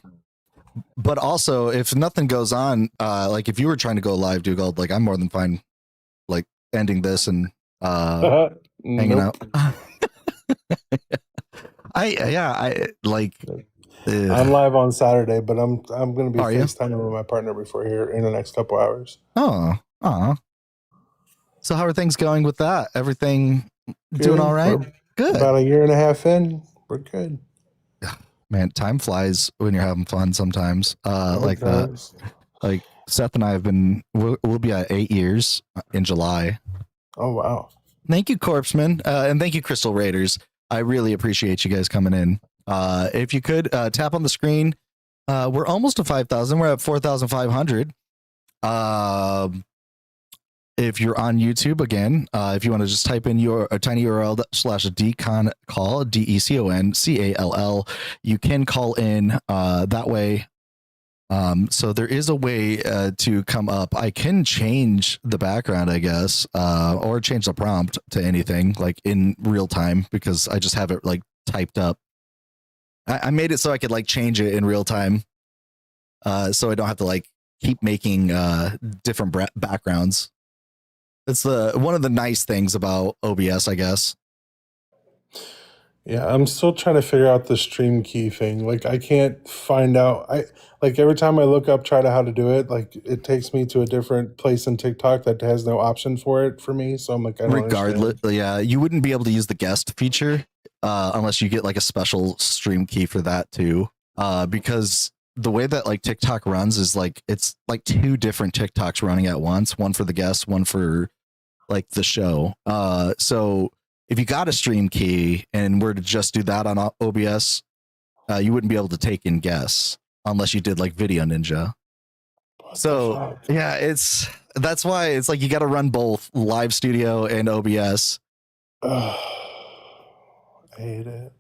But also, if nothing goes on, like if you were trying to go live, do gold, like I'm more than fine, like ending this and hanging out. I like. I'm live on Saturday, but I'm going to be Are you? FaceTiming with my partner before here in the next couple hours. Oh. So how are things going with that? Everything doing all right? Good. About 1.5 years in, we're good. Man, time flies when you're having fun sometimes. Like Seth and I have been, we'll be at 8 years in July. Oh, wow. Thank you, Corpseman. And thank you, Crystal Raiders. I really appreciate you guys coming in. If you could tap on the screen, we're almost to 5,000. We're at 4,500. If you're on YouTube again, if you want to just type in your tiny URL /decon call, DECONCALL, you can call in that way. So there is a way to come up. I can change the background, I guess, or change the prompt to anything like in real time, because I just have it like typed up. I made it so I could like change it in real time, so I don't have to like keep making different backgrounds. It's one of the nice things about OBS, I guess. Yeah, I'm still trying to figure out the stream key thing. Like I can't find out. Like every time I look up, try to how to do it, like it takes me to a different place in TikTok that has no option for it for me. So I'm like, I don't regardless, understand. yeah, you wouldn't be able to use the guest feature unless you get like a special stream key for that too. Because the way that like TikTok runs is like it's like 2 different TikToks running at once, one for the guests, one for like the show. So if you got a stream key and were to just do that on OBS, you wouldn't be able to take in guests unless you did like Video Ninja. So yeah, that's why it's like you got to run both Live Studio and OBS. I hate it.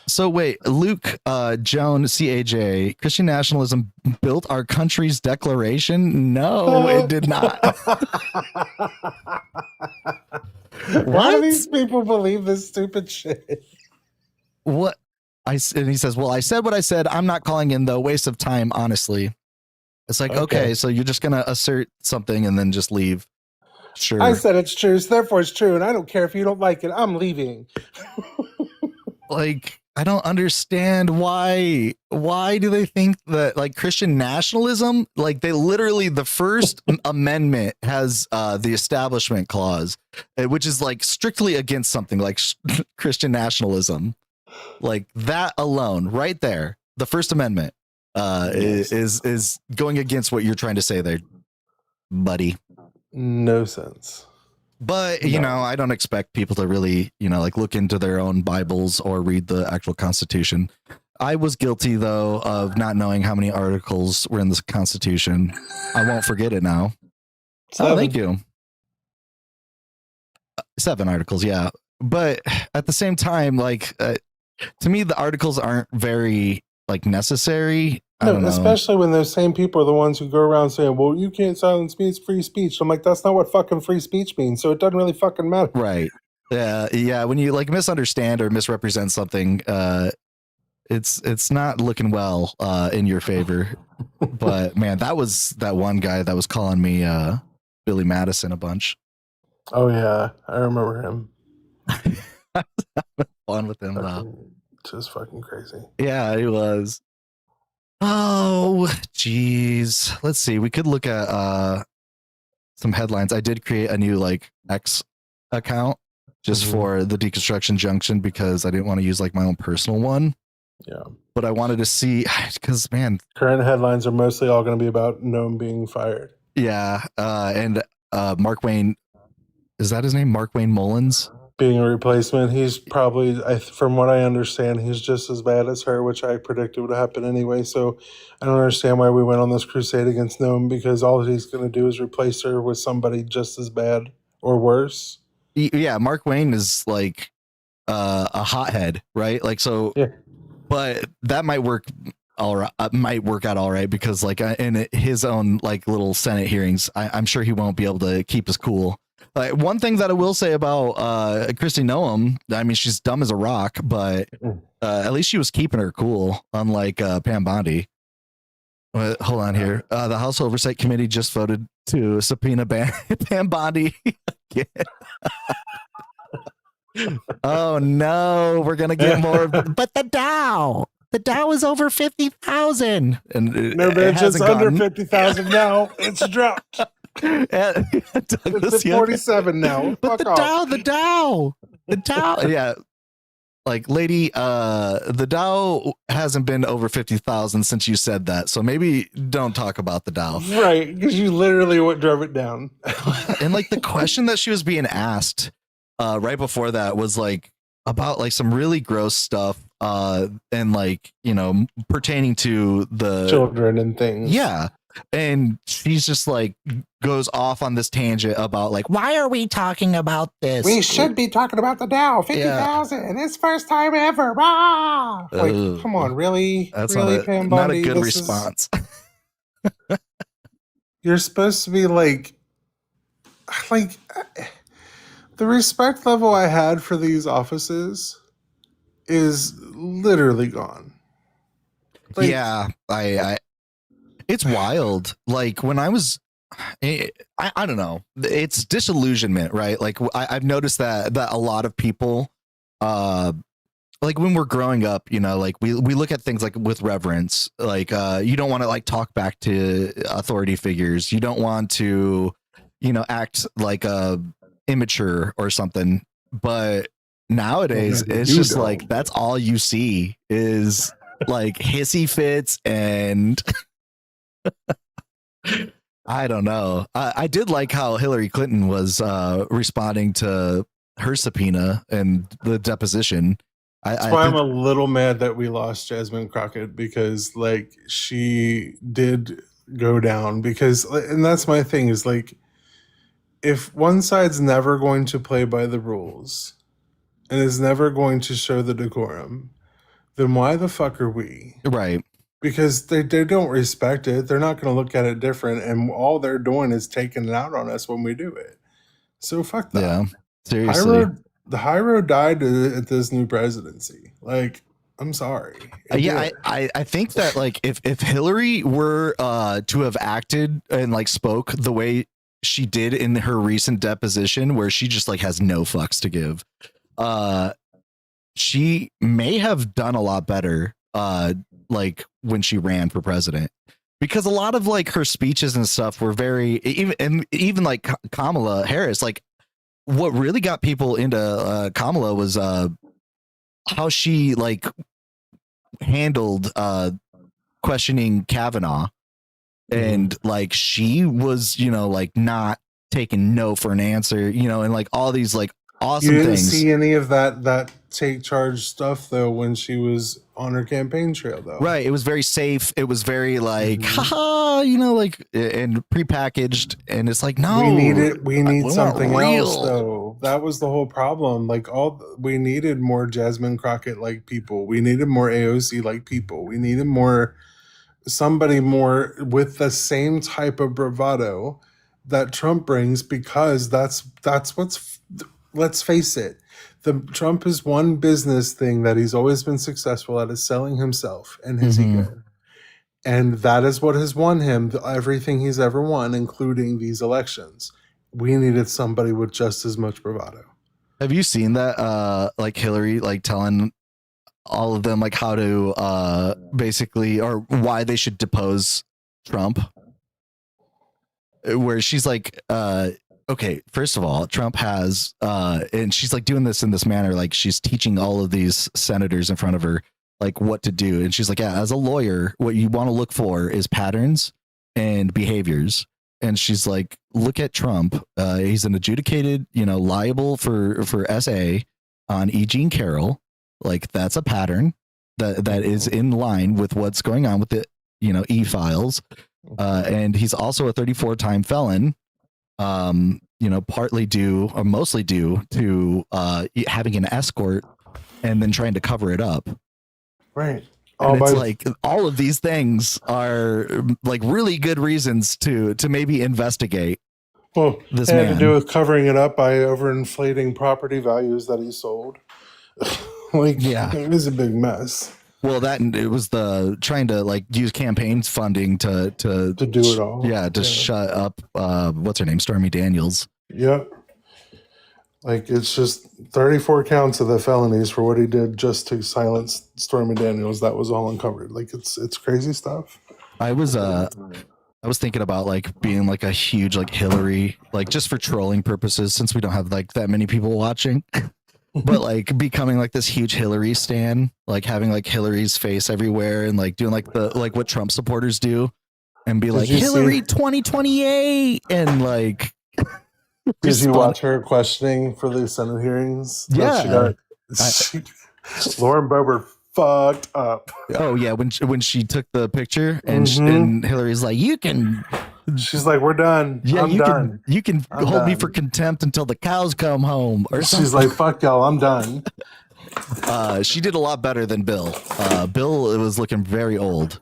So wait, Luke, Joan, CAJ, Christian nationalism built our country's declaration? No, it did not. Why do these people believe this stupid shit? What? And he says, well, I said what I said. I'm not calling in though. Waste of time, honestly. It's like, okay, so you're just going to assert something and then just leave. Sure. I said it's true, so therefore it's true, and I don't care if you don't like it. I'm leaving. Like, I don't understand why do they think that like Christian nationalism, like they literally, the first amendment has the establishment clause, which is like strictly against something like Christian nationalism. Like that alone right there, the First Amendment is going against what you're trying to say there, buddy. No sense. But, you know, I don't expect people to really, you know, like look into their own Bibles or read the actual Constitution. I was guilty, though, of not knowing how many articles were in the Constitution. I won't forget it now. 7. Oh, thank you. 7 articles, yeah. But at the same time, like, to me, the articles aren't very, like, necessary. I don't know. Especially when those same people are the ones who go around saying, well, you can't silence me, it's free speech. I'm like, that's not what fucking free speech means, so it doesn't really fucking matter. Right. Yeah, when you, like, misunderstand or misrepresent something, it's not looking well in your favor. But, man, that was that one guy that was calling me Billy Madison a bunch. Oh, yeah, I remember him. Fun with him, though. Just fucking crazy. Yeah, he was. Oh, geez. Let's see. We could look at some headlines. I did create a new like X account just for the Deconstruction Junction because I didn't want to use like my own personal one. Yeah. But I wanted to see because, man, current headlines are mostly all going to be about Noam being fired. Yeah. And Mark Wayne Is that his name? Mark Wayne Mullins? Being a replacement, he's probably, from what I understand, he's just as bad as her, which I predicted would happen anyway. So I don't understand why we went on this crusade against Noam, because all he's going to do is replace her with somebody just as bad or worse. Yeah, Mark Wayne is like a hothead, right? Like, so, Yeah. but that might work all right. Might work out all right, because like in his own like little Senate hearings, I'm sure he won't be able to keep his cool. Like, one thing that I will say about Kristi Noem, I mean, she's dumb as a rock, but at least she was keeping her cool, unlike Pam Bondi. Hold on here. The House Oversight Committee just voted to subpoena Pam Bondi again. Oh no, we're gonna get more. But the Dow is over 50,000, and No, bitch, it's under 50,000 now. It's dropped. It's at 47 now. But Fuck off. the Dow, yeah. Like, lady, the Dow hasn't been over 50,000 since you said that. So maybe don't talk about the Dow. Right, because you literally drove it down. And like the question that she was being asked right before that was like about like some really gross stuff and like, you know, pertaining to the children and things. Yeah. And she's just like goes off on this tangent about like, why are we talking about this? We should be talking about the Dow. 50,000. It's first time ever. Ah! Like, come on, really? That's really, Pam Bondi? Not a good response. You're supposed to be like the respect level I had for these offices is literally gone. Like, yeah, I it's wild. Like when I was, I don't know. It's disillusionment, right? Like I've noticed that a lot of people, like when we're growing up, you know, like we look at things like with reverence. Like you don't want to like talk back to authority figures. You don't want to, you know, act like immature or something. But nowadays, it's just like that's all you see is like hissy fits and. I don't know. I did like how Hillary Clinton was responding to her subpoena and the deposition. That's why I'm a little mad that we lost Jasmine Crockett, because like she did go down, because, and that's my thing is like, if one side's never going to play by the rules and is never going to show the decorum, then why the fuck are we? Right. Because they don't respect it. They're not going to look at it different. And all they're doing is taking it out on us when we do it. So fuck that. Yeah, seriously. The high road died at this new presidency. Like, I'm sorry. I think that like if Hillary were to have acted and like spoke the way she did in her recent deposition, where she just like has no fucks to give, she may have done a lot better like when she ran for president, because a lot of like her speeches and stuff were very even like Kamala Harris, like what really got people into Kamala was how she like handled questioning Kavanaugh, and like she was, you know, like not taking no for an answer, you know, and like all these like awesome you didn't things. See any of that take charge stuff though when she was on her campaign trail though, right? It was very safe. It was very like haha, you know, like, and prepackaged, and it's like, no, we need something else though. That was the whole problem. Like we needed more Jasmine Crockett like people, we needed more AOC like people, we needed somebody more with the same type of bravado that Trump brings, because that's what's, let's face it, Trump is one business thing that he's always been successful at is selling himself and his ego. And that is what has won him everything he's ever won, including these elections. We needed somebody with just as much bravado. Have you seen that? Like Hillary, like telling all of them like how to basically, or why they should depose Trump, where she's like, okay, first of all, Trump has, and she's like doing this in this manner, like she's teaching all of these senators in front of her, like what to do. And she's like, yeah, as a lawyer, what you want to look for is patterns and behaviors. and she's like, look at Trump. He's an adjudicated, liable for SA on E. Jean Carroll. Like, that's a pattern that is in line with what's going on with the, e-files. And he's also a 34-time felon, partly due or mostly due to having an escort and then trying to cover it up. Right. And it's like all of these things are like really good reasons to maybe investigate. Well, this it had man. to do with covering it up by overinflating property values that he sold. It was a big mess. Well, it was the trying to like use campaigns funding to do it all. To shut up what's her name, Stormy Daniels. Yep. Like, it's just 34 counts of the felonies for what he did just to silence Stormy Daniels. That was all uncovered. Like, it's crazy stuff. I was thinking about like being like a huge like Hillary, like just for trolling purposes, since we don't have like that many people watching. But like becoming like this huge Hillary stan, like having like Hillary's face everywhere and like doing like what Trump supporters do and be like Hillary 2028 and like. Did you watch her questioning for the Senate hearings? Yeah. Lauren Boebert fucked up. Oh yeah, when she took the picture and and Hillary's like, you can. She's like, we're done. Yeah, I'm done. You can I'm hold me done. for contempt until the cows come home. Or something. She's like, fuck y'all, I'm done. She did a lot better than Bill. Bill was looking very old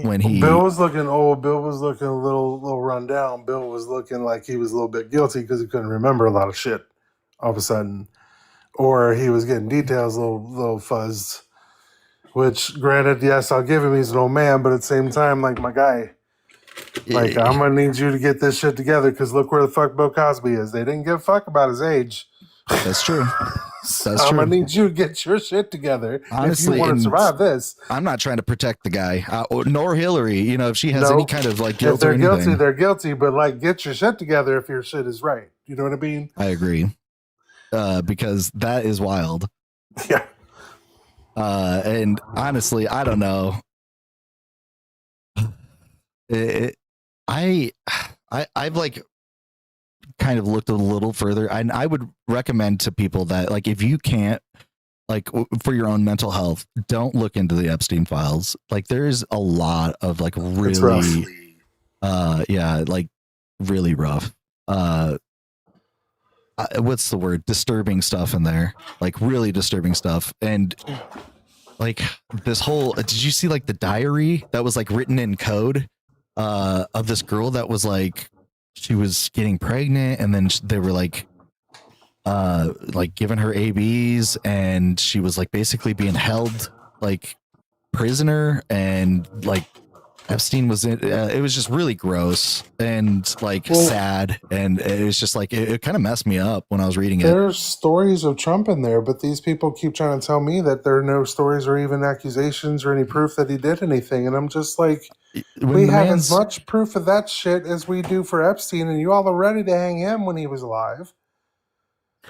when he. Bill was looking old. Bill was looking a little run down. Bill was looking like he was a little bit guilty because he couldn't remember a lot of shit all of a sudden, or he was getting details a little fuzzed. Which, granted, yes, I'll give him he's an old man, but at the same time, like, my guy, like, I'm gonna need you to get this shit together because look where the fuck Bill Cosby is. They didn't give a fuck about his age. That's true. That's I'm true. gonna need you to get your shit together. Honestly, if you want to survive this. I'm not trying to protect the guy, nor Hillary. If she has any kind of like guilt if they're or anything, guilty, they're guilty. But like, get your shit together if your shit is right. You know what I mean? I agree. Because that is wild. Yeah. And honestly, I don't know. I've like kind of looked a little further, and I would recommend to people that like if you can't, like for your own mental health, don't look into the Epstein files. Like there's a lot of like really like really rough what's the word, disturbing stuff in there, like really disturbing stuff. And like this whole, did you see like the diary that was like written in code of this girl that was like, she was getting pregnant and then they were like giving her ABs and she was like basically being held like prisoner, and like Epstein was in, it was just really gross and like sad, and it was just like it kind of messed me up when I was reading it. There's stories of Trump in there, but these people keep trying to tell me that there are no stories or even accusations or any proof that he did anything, and I'm just like, we have as much proof of that shit as we do for Epstein, and you all are ready to hang him when he was alive.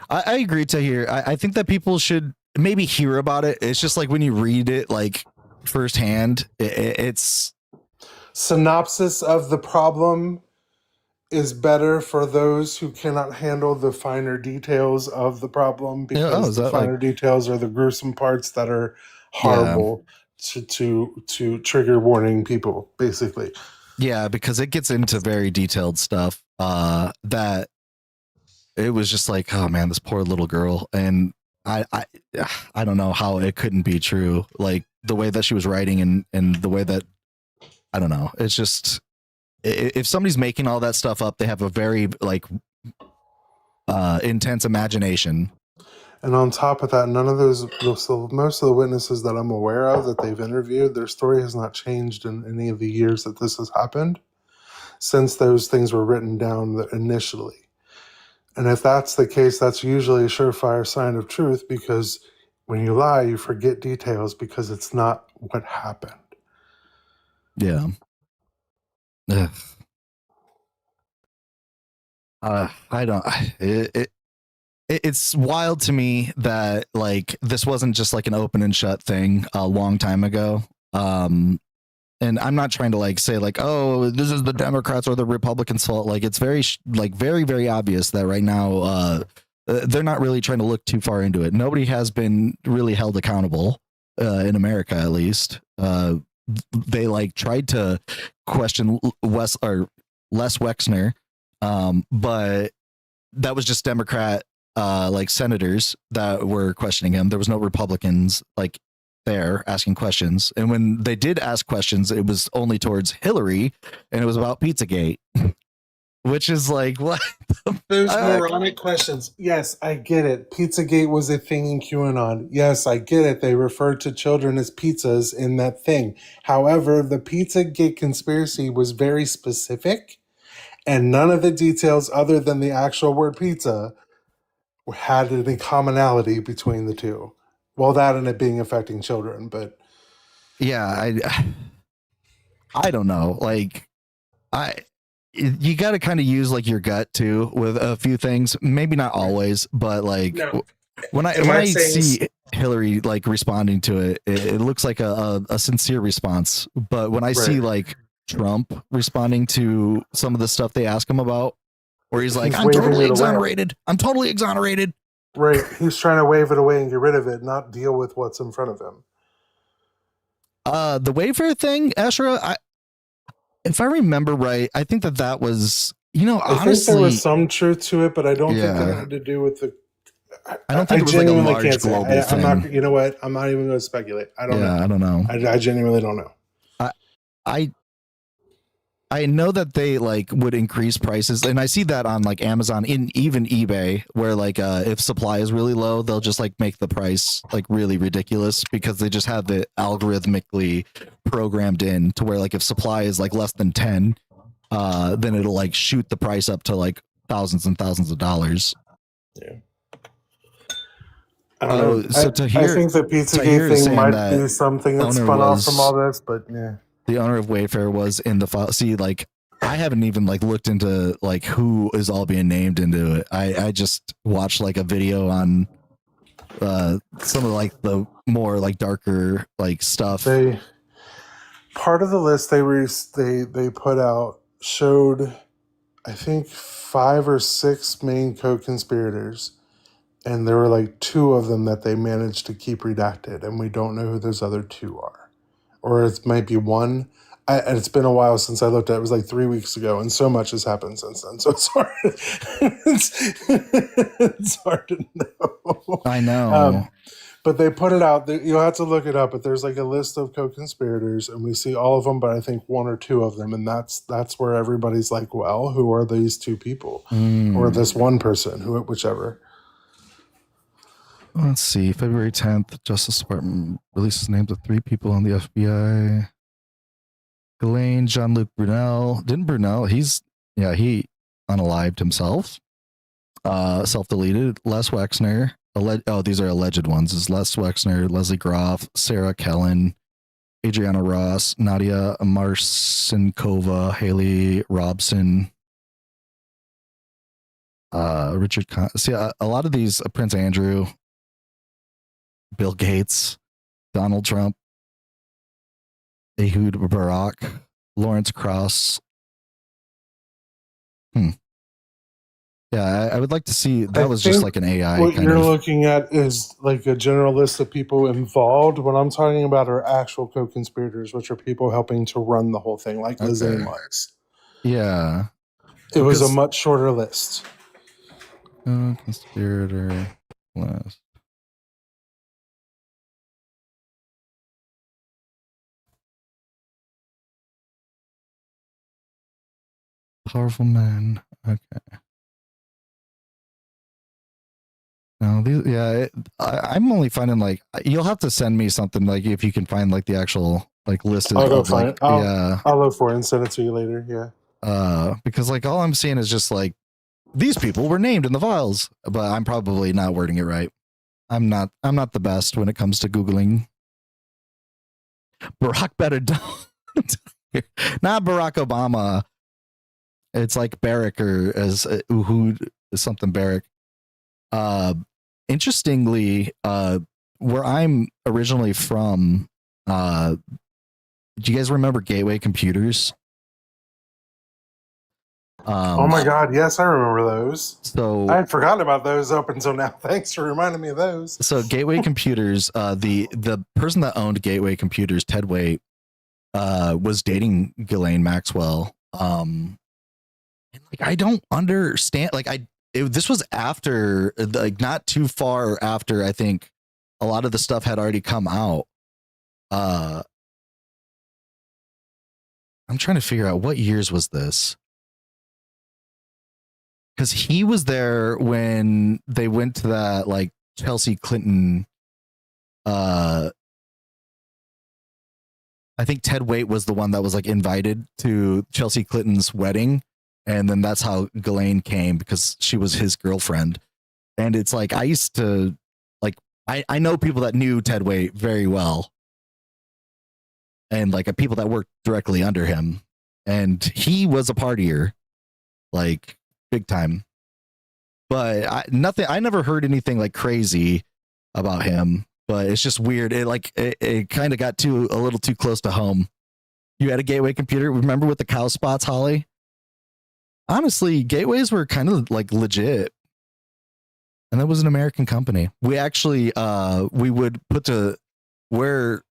I agree to hear. I think that people should maybe hear about it. It's just like when you read it like firsthand, it's synopsis of the problem is better for those who cannot handle the finer details of the problem, because the finer details are the gruesome parts that are horrible to trigger warning people, basically. Yeah, because it gets into very detailed stuff that it was just like, oh man, this poor little girl. And I don't know how it couldn't be true. Like the way that she was writing and the way that, I don't know. It's just, if somebody's making all that stuff up, they have a very like intense imagination. And on top of that, none of those, so most of the witnesses that I'm aware of that they've interviewed, their story has not changed in any of the years that this has happened since those things were written down initially. And if that's the case, that's usually a surefire sign of truth, because when you lie, you forget details because it's not what happened. Yeah. I don't. It's wild to me that like this wasn't just like an open and shut thing a long time ago. and I'm not trying to like say like, oh, this is the Democrats or the Republicans' fault. Like it's very very, very obvious that right now they're not really trying to look too far into it. Nobody has been really held accountable in America, at least. They like tried to question Les Wexner, but that was just Democrat like senators that were questioning him. There was no Republicans like there asking questions, and when they did ask questions, it was only towards Hillary, and it was about Pizzagate, which is like what? There's moronic questions. Yes, I get it. Pizzagate was a thing in QAnon. Yes, I get it. They referred to children as pizzas in that thing. However, the Pizzagate conspiracy was very specific, and none of the details other than the actual word pizza had any commonality between the two. Well, that and it being affecting children, but yeah, I don't know. Like you got to kind of use like your gut too with a few things. Maybe not always, but like when I see Hillary like responding to it, it looks like a sincere response. But when I see like Trump responding to some of the stuff they ask him about, where he's like, I'm totally exonerated. I'm totally exonerated. Right. He's trying to wave it away and get rid of it, not deal with what's in front of him. The waiver thing, Ashra, if I remember right, I think that was, honestly, I think there was some truth to it, but I don't think it had to do with the. I don't think it was like a large global thing. I'm not. You know what? I'm not even going to speculate. I don't know. I don't know. I genuinely don't know. I know that they like would increase prices, and I see that on like Amazon, in even eBay, where like if supply is really low, they'll just like make the price like really ridiculous because they just have it algorithmically programmed in to where like if supply is like less than 10, then it'll like shoot the price up to like thousands and thousands of dollars. Yeah. I don't know. So I think the Pizzagate thing might be something that spun off from all this, but yeah. The owner of Wayfair was in the file. See, like I haven't even like looked into like who is all being named into it. I just watched like a video on some of like the more like darker like stuff. Part of the list they put out showed, I think, 5 or 6 main co-conspirators, and there were like 2 of them that they managed to keep redacted, and we don't know who those other 2 are. Or it might be 1. And it's been a while since I looked at it. It was like 3 weeks ago, and so much has happened since then. So it's hard. It's hard to know. I know. But they put it out. You'll have to look it up. But there's like a list of co-conspirators, and we see all of them, but I think 1 or 2 of them, and that's where everybody's like, well, who are these 2 people, or this one person, whichever. Let's see. February 10th, Justice Department releases names of 3 people on the FBI. Ghislaine, Jean-Luc Brunel. Didn't Brunel? He unalived himself. Self-deleted. Les Wexner. These are alleged ones. Is Les Wexner, Leslie Groff, Sarah Kellen, Adriana Ross, Nadia Marcinkova, Haley Robson, Richard. See, a lot of these, Prince Andrew, Bill Gates, Donald Trump, Ehud Barak, Lawrence Krauss. Yeah, I would like to see. That was just like an AI. What you're looking at is like a general list of people involved. What I'm talking about are actual co-conspirators, which are people helping to run the whole thing, like Lizanne was. Yeah. It was a much shorter list. Conspirator list. Powerful men. Okay. No, I'm only finding like you'll have to send me something like if you can find like the actual like list. I'll go find it. I'll look for it and send it to you later. Yeah. Because like all I'm seeing is just like these people were named in the files, but I'm probably not wording it right. I'm not the best when it comes to Googling. Barack better don't. Not Barack Obama. It's like Barrack or as Uhud something Barrack. Interestingly, where I'm originally from, Do you guys remember Gateway Computers? Oh my God, yes, I remember those. So I had forgotten about those up until now. Thanks for reminding me of those. So Gateway Computers, the person that owned Gateway Computers, Ted Waite, was dating Ghislaine Maxwell. And like I don't understand. Like this was after, like not too far after. I think a lot of the stuff had already come out. I'm trying to figure out what years was this. Because he was there when they went to that like Chelsea Clinton. I think Ted Waite was the one that was like invited to Chelsea Clinton's wedding, and then that's how Ghislaine came because she was his girlfriend. And it's like I used to like I know people that knew Ted Waite very well, and like people that worked directly under him, and he was a partier, like big time. But I never heard anything like crazy about him. But it's just weird. It kind of got a little too close to home. You had a Gateway computer. Remember with the cow spots, Holly? Honestly, Gateways were kind of like legit. And that was an American company. We actually, we would put to where,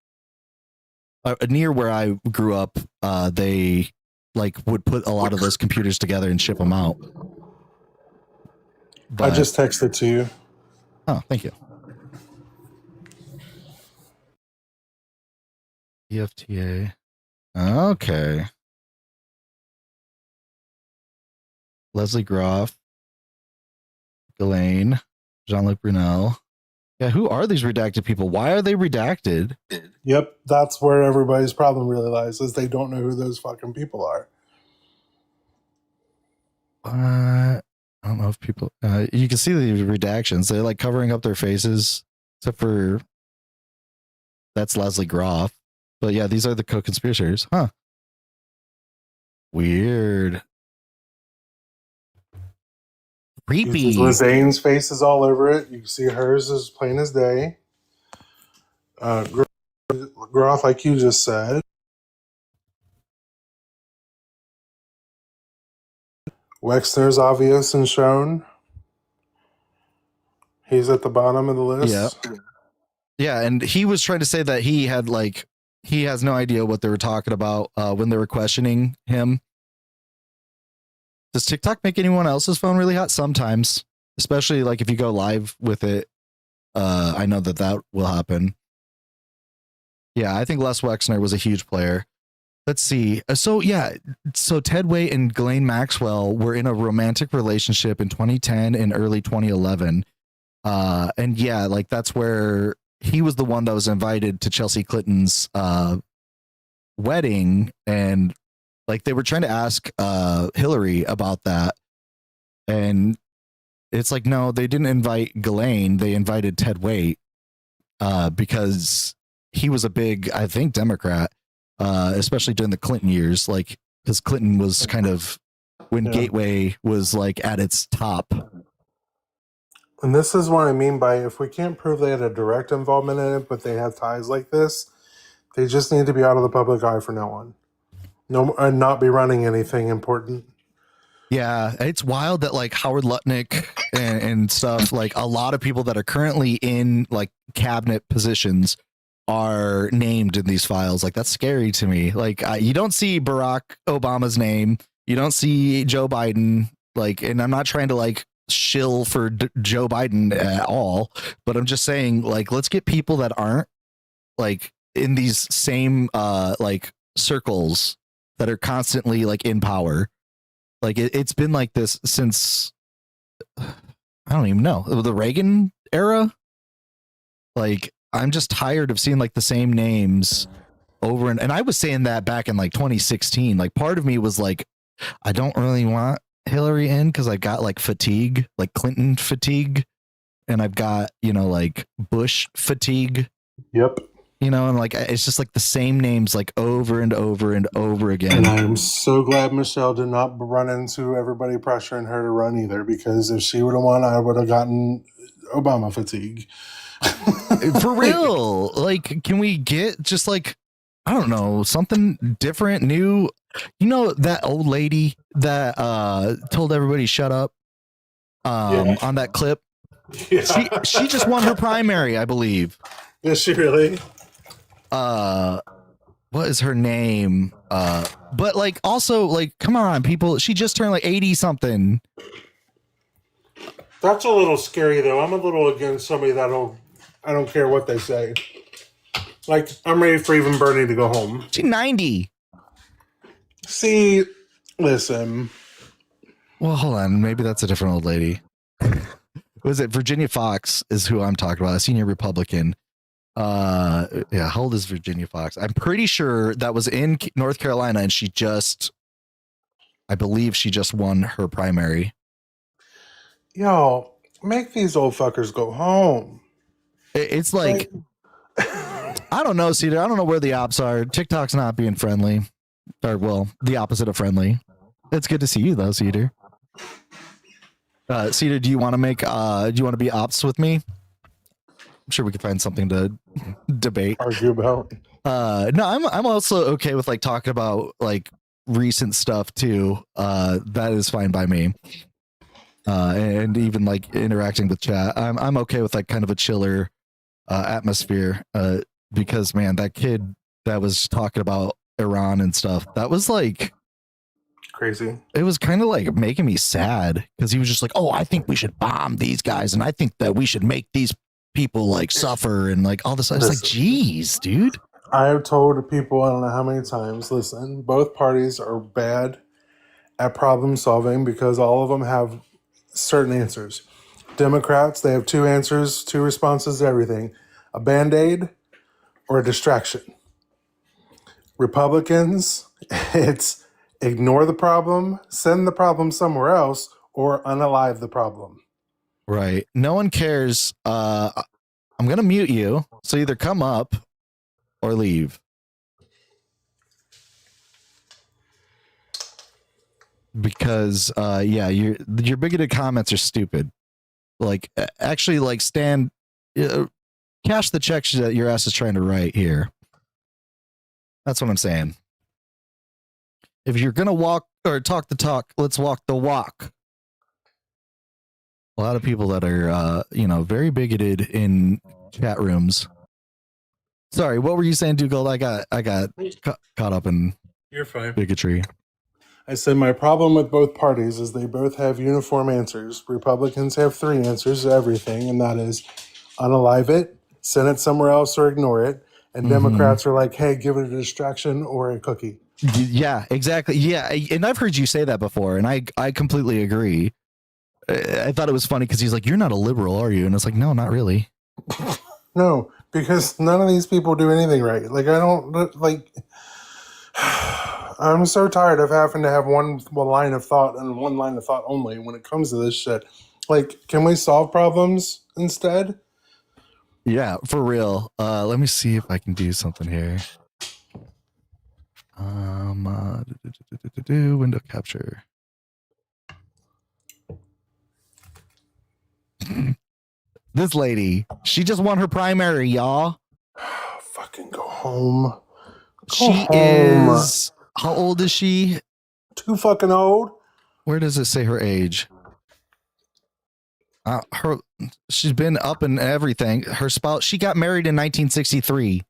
near where I grew up, they like would put a lot of those computers together and ship them out. But, I just texted to you. Oh, thank you. EFTA. Okay. Leslie Groff, Ghislaine, Jean-Luc Brunel. Yeah, who are these redacted people? Why are they redacted? Yep, that's where everybody's problem really lies, is they don't know who those fucking people are. I don't know if people... you can see the redactions. They're like covering up their faces, except for... That's Leslie Groff. But yeah, these are the co-conspirators. Huh. Weird. Creepy. Zane's face is all over it. You can see hers as plain as day. Groff, like you just said. Wexner's obvious and shown. He's at the bottom of the list. Yeah. Yeah, and he was trying to say that he has no idea what they were talking about when they were questioning him. Does TikTok make anyone else's phone really hot? Sometimes, especially like if you go live with it. I know that will happen. Yeah, I think Les Wexner was a huge player. Let's see. So Ted Waite and Ghislaine Maxwell were in a romantic relationship in 2010 and early 2011. And yeah, like that's where he was the one that was invited to Chelsea Clinton's wedding, and like they were trying to ask Hillary about that, and it's like no, they didn't invite Ghislaine, they invited Ted Waite because he was a big, I think, Democrat, especially during the Clinton years, like because Clinton was kind of when Gateway was like at its top. And this is what I mean by if we can't prove they had a direct involvement in it, but they have ties like this, they just need to be out of the public eye for now on. No, and not be running anything important. Yeah, it's wild that like Howard Lutnick and stuff, like a lot of people that are currently in like cabinet positions are named in these files. Like that's scary to me. Like you don't see Barack Obama's name, you don't see Joe Biden. Like, and I'm not trying to like shill for Joe Biden at all, but I'm just saying like let's get people that aren't like in these same like circles that are constantly like in power. Like it's been like this since I don't even know, the Reagan era. Like I'm just tired of seeing like the same names over, and I was saying that back in like 2016. Like part of me was like, I don't really want Hillary in because I got like fatigue, like Clinton fatigue, and I've got, you know, like Bush fatigue. Yep. You know, and like it's just like the same names like over and over and over again. And I'm so glad Michelle did not run into everybody pressuring her to run either, because if she would have won, I would have gotten Obama fatigue. For real. Like, can we get just like I don't know, something different, new. You know that old lady that told everybody shut up on that clip? Yeah. She just won her primary, I believe. Is she really? What is her name? But like also like come on, people, she just turned like 80 something. That's a little scary though. I'm a little against somebody I don't care what they say. Like, I'm ready for even Bernie to go home. She's 90. See, listen. Well, hold on, maybe that's a different old lady. Was it Virginia Fox is who I'm talking about, a senior Republican. Yeah, how old is Virginia Fox? I'm pretty sure that was in North Carolina, and I believe she just won her primary. Yo, make these old fuckers go home. It's like I don't know, Cedar. I don't know where the ops are. TikTok's not being friendly. Or, well, the opposite of friendly. It's good to see you, though, Cedar. Cedar, do you want to be ops with me? I'm sure we could find something to debate. Argue about. No, I'm also okay with like talking about like recent stuff too. That is fine by me. And even like interacting with chat. I'm okay with like kind of a chiller atmosphere. Because man, that kid that was talking about Iran and stuff, that was like Crazy. It was kind of like making me sad because he was just like, oh, I think we should bomb these guys, and I think that we should make these people like suffer and like all this. I was like, geez, dude. I have told people, I don't know how many times, listen, both parties are bad at problem solving because all of them have certain answers. Democrats, they have two answers, two responses to everything: a band-aid or a distraction. Republicans, it's ignore the problem, send the problem somewhere else, or unalive the problem. Right. No one cares. I'm going to mute you. So either come up or leave. Because, yeah, your bigoted comments are stupid. Like, actually, like, stand, cash the checks that your ass is trying to write here. That's what I'm saying. If you're going to walk or talk the talk, let's walk the walk. A lot of people that are, very bigoted in chat rooms. Sorry, what were you saying, Dougal? I got caught up in You're fine. bigotry. I said my problem with both parties is they both have uniform answers. Republicans have three answers to everything, and that is unalive it, send it somewhere else, or ignore it. And Democrats are like, hey, give it a distraction or a cookie. Yeah, exactly. Yeah, and I've heard you say that before, and I completely agree. I thought it was funny because he's like, you're not a liberal, are you? And it's like, no, not really. No, because none of these people do anything right. Like, I don't, like, I'm so tired of having to have one line of thought and one line of thought only when it comes to this shit. Like, can we solve problems instead? Yeah, for real. Let me see if I can do something here. Window capture. This lady, she just won her primary, y'all. Fucking go home. She is, how old is she? Too fucking old. Where does it say her age? She's been up in everything. Her spouse, she got married in 1963.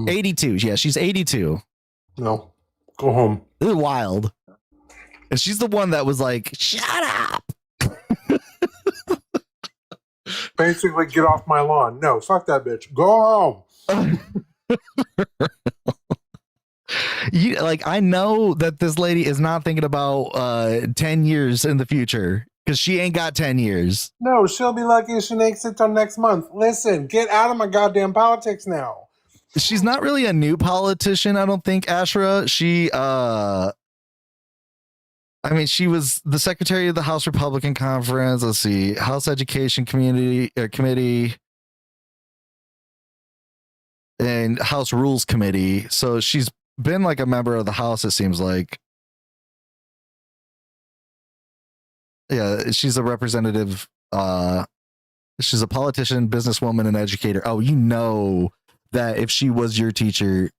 82. Yeah, she's 82. No, go home. This is wild. And she's the one that was like, shut up. Basically, get off my lawn. No, fuck that bitch. Go home. I know that this lady is not thinking about 10 years in the future because she ain't got 10 years. No, she'll be lucky if she makes it till next month. Listen, get out of my goddamn politics now. She's not really a new politician, I don't think, Ashra. She was the secretary of the House Republican Conference. Let's see, House Education Committee and House Rules Committee. So she's been like a member of the House, it seems like. Yeah, she's a representative. She's a politician, businesswoman, and educator. Oh, you know that if she was your teacher,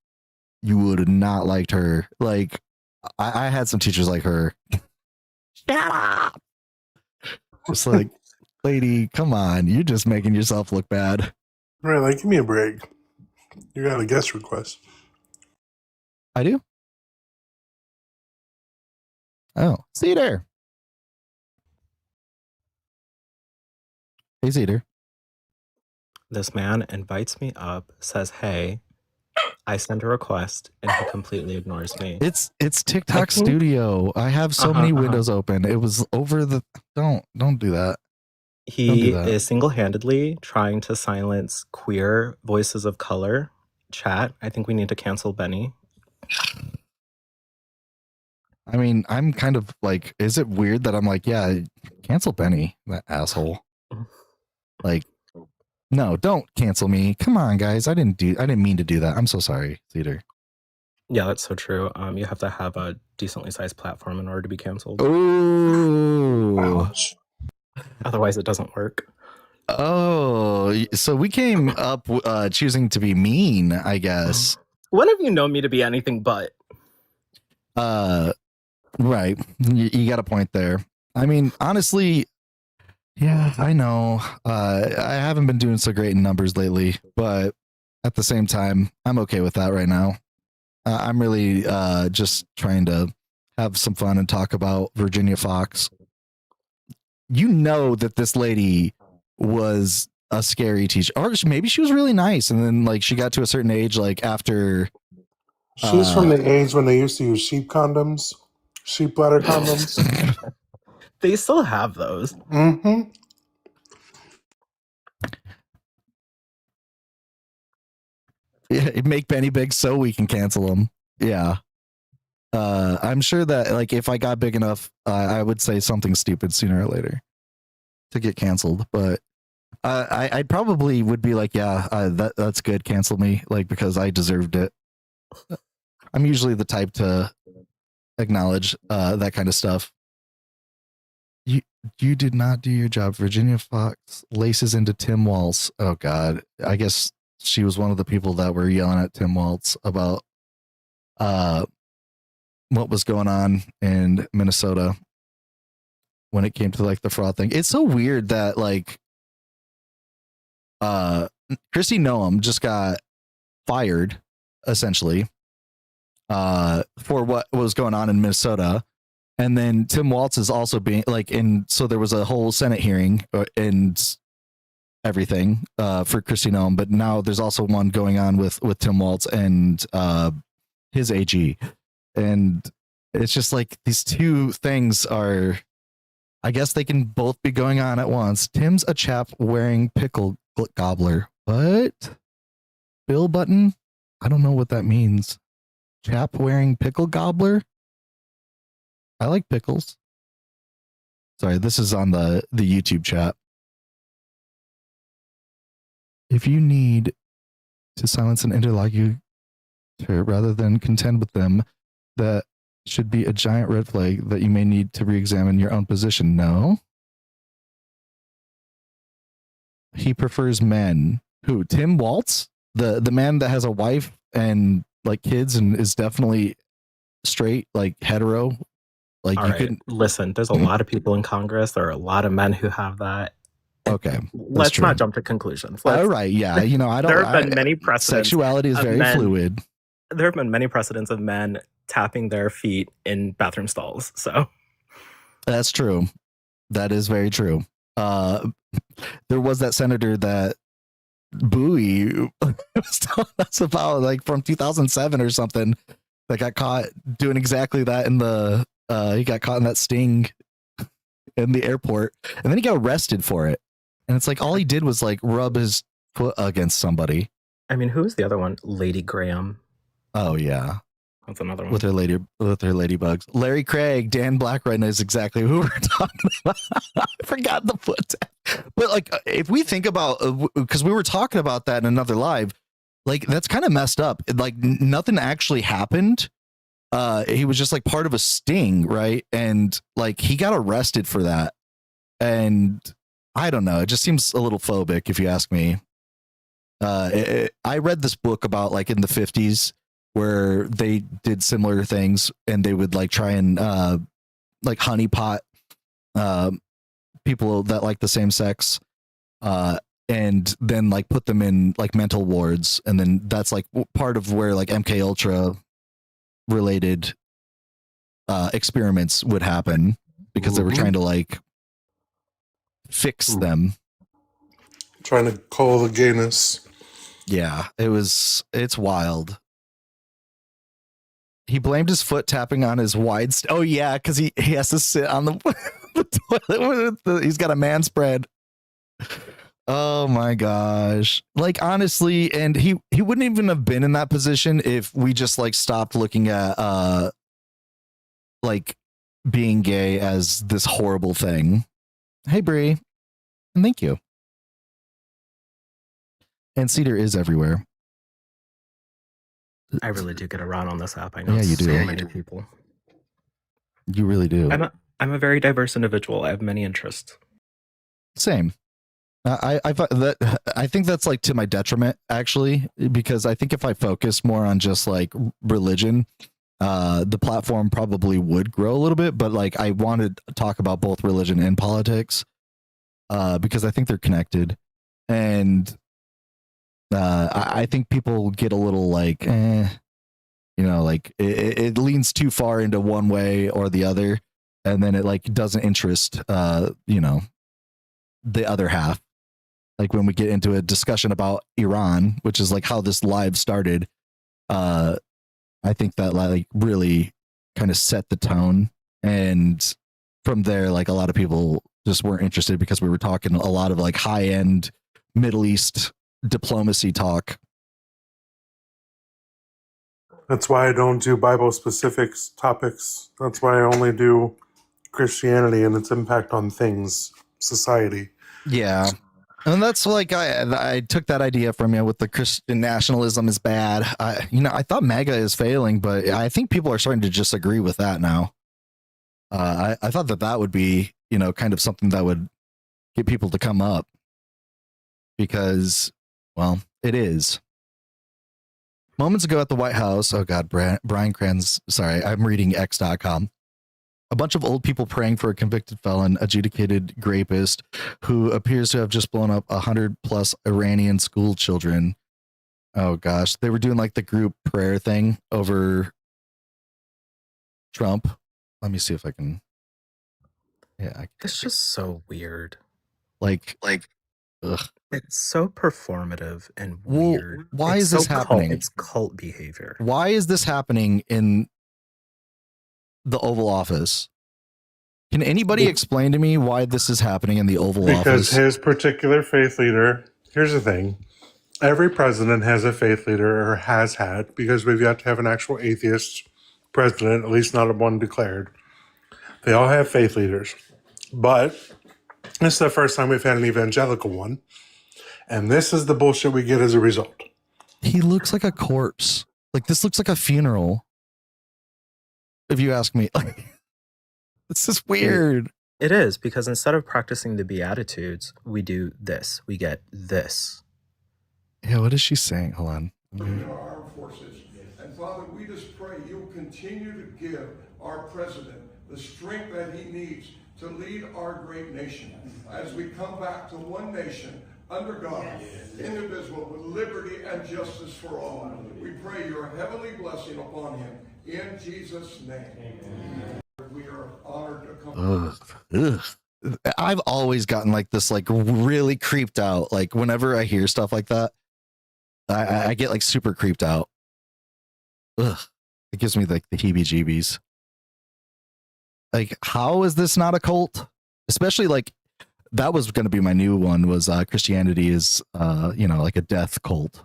you would have not liked her. Like, I had some teachers like her. Shut up! Just like, lady, come on, you're just making yourself look bad. Right, like, give me a break. You got a guest request. I do. Oh, Cedar. Hey, Cedar. This man invites me up, says, hey, I send a request, and he completely ignores me. It's TikTok Studio. I have so many windows open. It was over the... Don't do that. He is single-handedly trying to silence queer voices of color. Chat, I think we need to cancel Benny. I mean, I'm kind of like, is it weird that I'm like, yeah, cancel Benny, that asshole? Like, no, don't cancel me. Come on, guys. I didn't mean to do that. I'm so sorry, Cedar. Yeah, that's so true. You have to have a decently sized platform in order to be canceled. Ooh. Otherwise, it doesn't work. Oh, so we came up choosing to be mean, I guess. When have you known me to be anything but? Right. You got a point there. I mean, honestly, yeah, I know. I haven't been doing so great in numbers lately, but at the same time, I'm okay with that right now. I'm really just trying to have some fun and talk about Virginia Fox. You know that this lady was a scary teacher, or maybe she was really nice, and then like she got to a certain age, like after. She's from the age when they used to use sheep condoms, sheep bladder condoms. They still have those. Mm-hmm. Yeah, make Benny big so we can cancel him. Yeah. I'm sure that like if I got big enough, I would say something stupid sooner or later to get canceled. But I probably would be like, yeah, that's good. Cancel me, like because I deserved it. I'm usually the type to acknowledge that kind of stuff. You did not do your job. Virginia Fox laces into Tim Walz. Oh God, I guess she was one of the people that were yelling at Tim Walz about what was going on in Minnesota when it came to like the fraud thing. It's so weird that like Kristi Noem just got fired essentially for what was going on in Minnesota. And then Tim Walz is also being like, and so there was a whole Senate hearing and everything for Kristi Noem, but now there's also one going on with Tim Walz and his AG. And it's just like these two things are, I guess they can both be going on at once. Tim's a chap wearing pickle gobbler. What? Bill button? I don't know what that means. Chap wearing pickle gobbler? I like pickles. Sorry, this is on the YouTube chat. If you need to silence an interlocutor rather than contend with them, that should be a giant red flag that you may need to re-examine your own position. No. He prefers men. Who? Tim Walz? The man that has a wife and like kids and is definitely straight, like hetero. Like all you right. couldn't Listen, there's a lot of people in Congress. There are a lot of men who have that. Okay. Let's not jump to conclusions. All right. Yeah. You know, I don't. There have been many precedents. Sexuality is very fluid. There have been many precedents of men tapping their feet in bathroom stalls. So that's true. That is very true. There was that senator that Bowie was telling us about, like from 2007 or something, that got caught doing exactly that in the. He got caught in that sting in the airport, and then he got arrested for it. And it's like all he did was like rub his foot against somebody. I mean, who was the other one? Lady Graham. Oh yeah, that's another one with her ladybugs. Larry Craig, Dan Blackwright is exactly who we're talking about. I forgot the foot. But like, if we think about, because we were talking about that in another live, like that's kind of messed up. Like nothing actually happened. He was just like part of a sting, right? And like he got arrested for that. And I don't know, it just seems a little phobic if you ask me. I read this book about like in the 50s where they did similar things, and they would like try and like honeypot people that like the same sex, and then like put them in like mental wards, and then that's like part of where like MK Ultra related experiments would happen, because they were trying to like fix them. Trying to call the gayness. Yeah, it's wild. He blamed his foot tapping on his wide. Oh yeah, because he has to sit on the, the toilet. He's got a man spread. Oh my gosh! Like honestly, and he wouldn't even have been in that position if we just like stopped looking at like being gay as this horrible thing. Hey Bree, and thank you. And Cedar is everywhere. I really do get around on this app. I know Yeah, you do. so many people. You really do. I'm a very diverse individual. I have many interests. Same. I think that's like to my detriment, actually, because I think if I focus more on just like religion, the platform probably would grow a little bit. But like I wanted to talk about both religion and politics, because I think they're connected, and I think people get a little like, like it leans too far into one way or the other, and then it like doesn't interest, the other half. Like when we get into a discussion about Iran, which is like how this live started, I think that like really kind of set the tone, and from there, like a lot of people just weren't interested because we were talking a lot of like high end Middle East diplomacy talk. That's why I don't do Bible specific topics. That's why I only do Christianity and its impact on things, society. Yeah. And that's like I took that idea from you with the Christian nationalism is bad. I thought MAGA is failing, but I think people are starting to just agree with that now. I thought that would be, kind of something that would get people to come up, because, well, it is. Moments ago at the White House, oh God, Brian Kranz, sorry, I'm reading X.com. A bunch of old people praying for a convicted felon, adjudicated rapist who appears to have just blown up 100+ Iranian school children. Oh gosh, they were doing like the group prayer thing over Trump. Let me see if I can. Yeah, It's just so weird. Like, ugh. It's so performative and weird. Why is this happening? It's cult behavior. Why is this happening in the Oval Office? Can anybody explain to me why this is happening in the Oval Office? Because his particular faith leader, here's the thing. Every president has a faith leader, or has had, because we've yet to have an actual atheist president, at least not one declared. They all have faith leaders. But this is the first time we've had an evangelical one. And this is the bullshit we get as a result. He looks like a corpse. Like, this looks like a funeral, if you ask me. Like, this is weird. It is, because instead of practicing the Beatitudes, we do this. We get this. Yeah, what is she saying? Hold on. Our armed forces. And Father, we just pray you'll continue to give our president the strength that he needs to lead our great nation as we come back to one nation under God, indivisible, with liberty and justice for all. We pray your heavenly blessing upon him in Jesus' name. Amen. We are honored to come. Ugh. I've always gotten like this, like really creeped out. Like whenever I hear stuff like that, I get like super creeped out. Ugh. It gives me like the heebie-jeebies. Like, how is this not a cult? Especially like, that was going to be my new one, was Christianity is, like a death cult.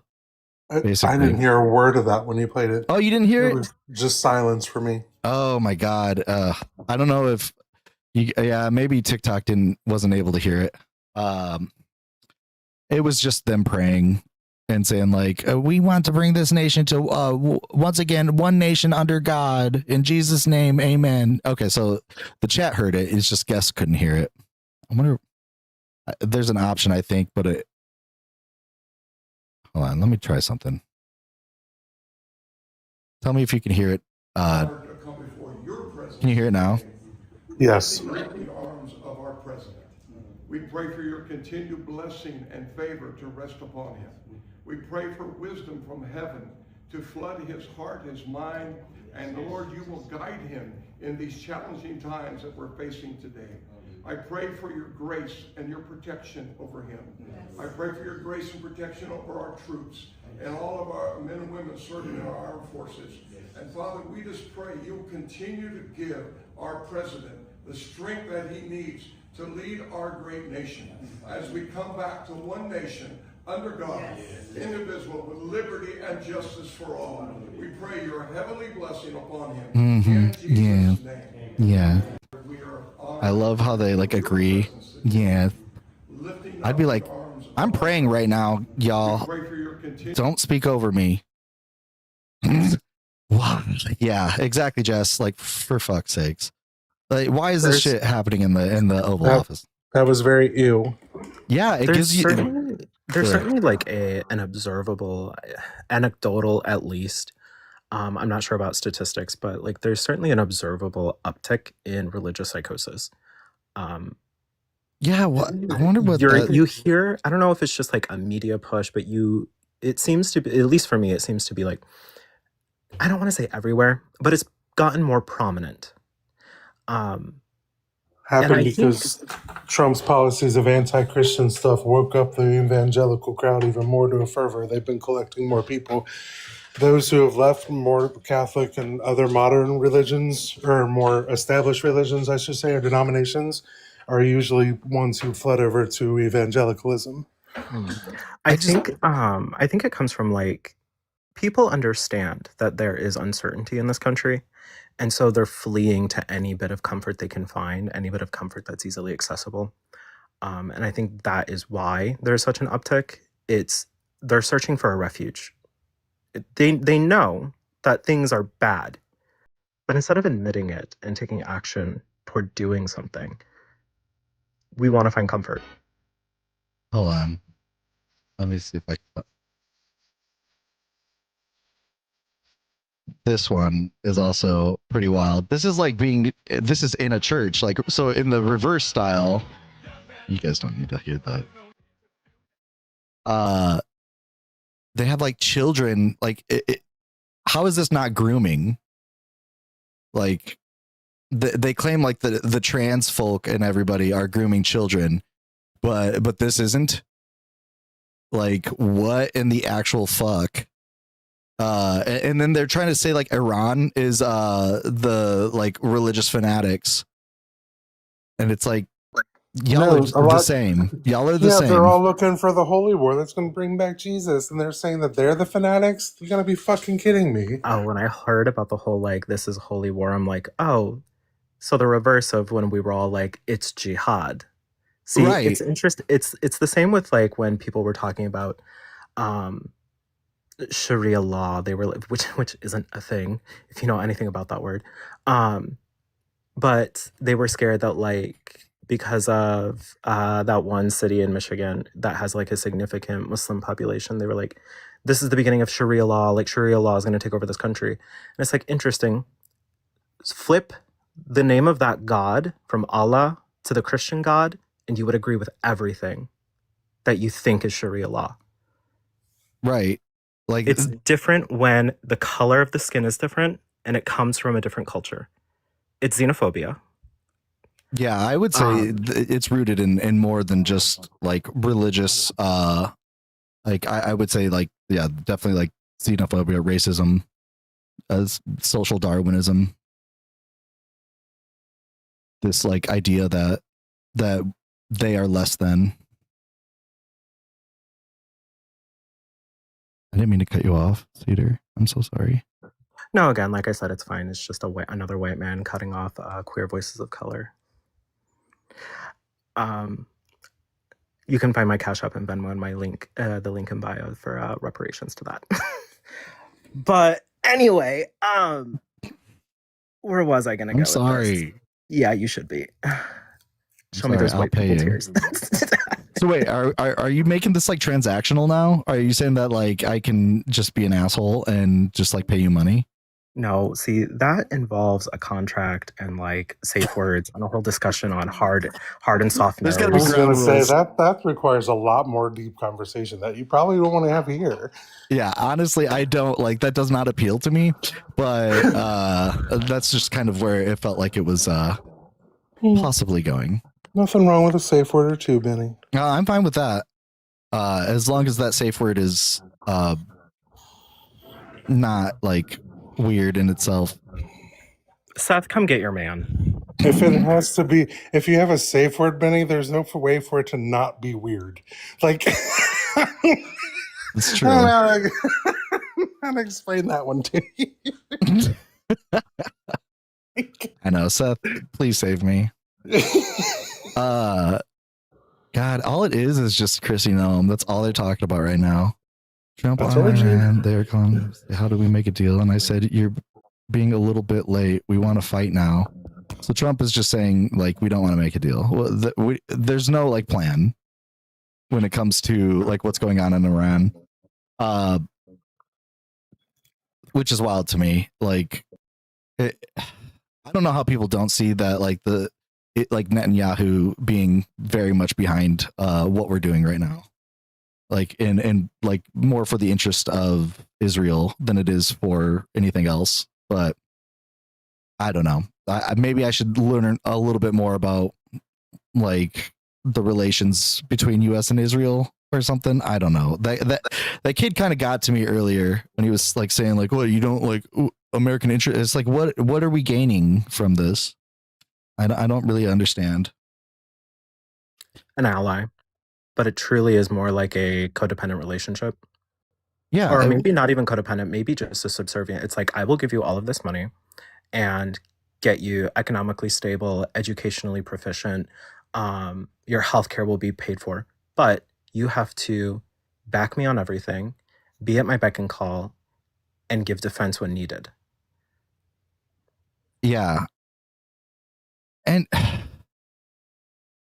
I didn't hear a word of that when you played it. Oh, you didn't hear it? Was just silence for me. Oh my God. I don't know if maybe TikTok wasn't able to hear it. It was just them praying and saying like, we want to bring this nation to once again one nation under God, in Jesus' name, amen. Okay, so the chat heard it. It's just guests couldn't hear it. I wonder. There's an option, I think, but hold on. Let me try something. Tell me if you can hear it. Honored to come before your presence Can you hear it now? Yes. in the arms of our president. We pray for your continued blessing and favor to rest upon him. We pray for wisdom from heaven to flood his heart, his mind, and Lord, you will guide him in these challenging times that we're facing today. I pray for your grace and your protection over him. I pray for your grace and protection over our troops and all of our men and women serving in our armed forces. And Father, we just pray you'll continue to give our president the strength that he needs to lead our great nation as we come back to one nation under God, indivisible, with liberty and justice for all. We pray your heavenly blessing upon him. In Jesus' name. Yeah. We are I love how they like agree. Yeah. I'd be like, I'm praying right now, y'all. pray for your continued Don't speak over me. Wow. Yeah, exactly, Jess. Like, for fuck's sakes. Like, why is this shit happening in the Oval Office? That was very ew. Yeah, it gives you. There's certainly like an observable, anecdotal at least. I'm not sure about statistics, but like there's certainly an observable uptick in religious psychosis. Yeah, what? I wonder what You hear. I don't know if it's just like a media push, but it seems to be, at least for me, it seems to be like, I don't want to say everywhere, but it's gotten more prominent. Happened because Trump's policies of anti-Christian stuff woke up the evangelical crowd even more to a fervor. They've been collecting more people. Those who have left more Catholic and other modern religions, or more established religions, I should say, or denominations, are usually ones who fled over to evangelicalism. I think it comes from like, people understand that there is uncertainty in this country. And so they're fleeing to any bit of comfort they can find, any bit of comfort that's easily accessible. And I think that is why there's such an uptick. They're searching for a refuge. They know that things are bad, but instead of admitting it and taking action toward doing something, we want to find comfort. Hold on. Let me see if I can. This one is also pretty wild. This is in a church. Like, so in the reverse style, you guys don't need to hear that. They have like children, like how is this not grooming? Like they claim like the trans folk and everybody are grooming children, but this isn't. Like, what in the actual fuck? And then they're trying to say like Iran is the like religious fanatics, and it's like y'all are the same. Y'all are the same. They're all looking for the holy war that's going to bring back Jesus, and they're saying that they're the fanatics. You're gonna be fucking kidding me. Oh, when I heard about the whole like this is holy war, I'm like, oh, so the reverse of when we were all like it's jihad. See, right. It's interesting. It's the same with like when people were talking about Sharia law. They were like, which isn't a thing if you know anything about that word. But they were scared that like because of that one city in Michigan that has like a significant Muslim population, they were like, this is the beginning of Sharia law. Like Sharia law is going to take over this country. And it's like, interesting. Flip the name of that God from Allah to the Christian God, and you would agree with everything that you think is Sharia law. Right. Like it's different when the color of the skin is different and it comes from a different culture. It's xenophobia. Yeah, I would say it's rooted in more than just like religious. Like I would say like, yeah, definitely like xenophobia, racism, as social Darwinism. This like idea that they are less than. I didn't mean to cut you off, Cedar. I'm so sorry. No, again, like I said, it's fine. It's just another white man cutting off queer voices of color. You can find my Cash App and Venmo in my link, the link in bio for reparations to that. But anyway, where was I going to go? I'm sorry. Yeah, you should be. Show me those white people tears. So wait, are you making this like transactional now? Are you saying that like I can just be an asshole and just like pay you money? No, see, that involves a contract and like safe words and a whole discussion on hard and soft There's gotta I be no's. was ground going to say rules. that requires a lot more deep conversation that you probably don't want to have here. Yeah, honestly, I don't like that. Does not appeal to me, but that's just kind of where it felt like it was possibly going. Nothing wrong with a safe word or two, Benny. I'm fine with that, as long as that safe word is not like weird in itself. Seth, come get your man. If it has to be, if you have a safe word, Benny, there's no way for it to not be weird. Like, It's true. I'll explain that one to you. I know, Seth. Please save me. God, all it is just Chrissy Noam. That's all they're talking about right now. Trump That's on what you- Iran. They're going, how do we make a deal? And I said, you're being a little bit late. We want to fight now. So Trump is just saying, like, we don't want to make a deal. Well, there's no like plan when it comes to like what's going on in Iran, which is wild to me. Like, I don't know how people don't see that, like like Netanyahu being very much behind what we're doing right now, like and like more for the interest of Israel than it is for anything else. But I don't know. Maybe I should learn a little bit more about like the relations between U.S. and Israel or something. I don't know. That kid kind of got to me earlier when he was like saying like, "What, you don't like American interest?" It's like, what are we gaining from this? I don't really understand. An ally, but it truly is more like a codependent relationship. Yeah, Or maybe not even codependent, maybe just a subservient. It's like, I will give you all of this money and get you economically stable, educationally proficient. Your healthcare will be paid for, but you have to back me on everything, be at my beck and call, and give defense when needed. yeah, and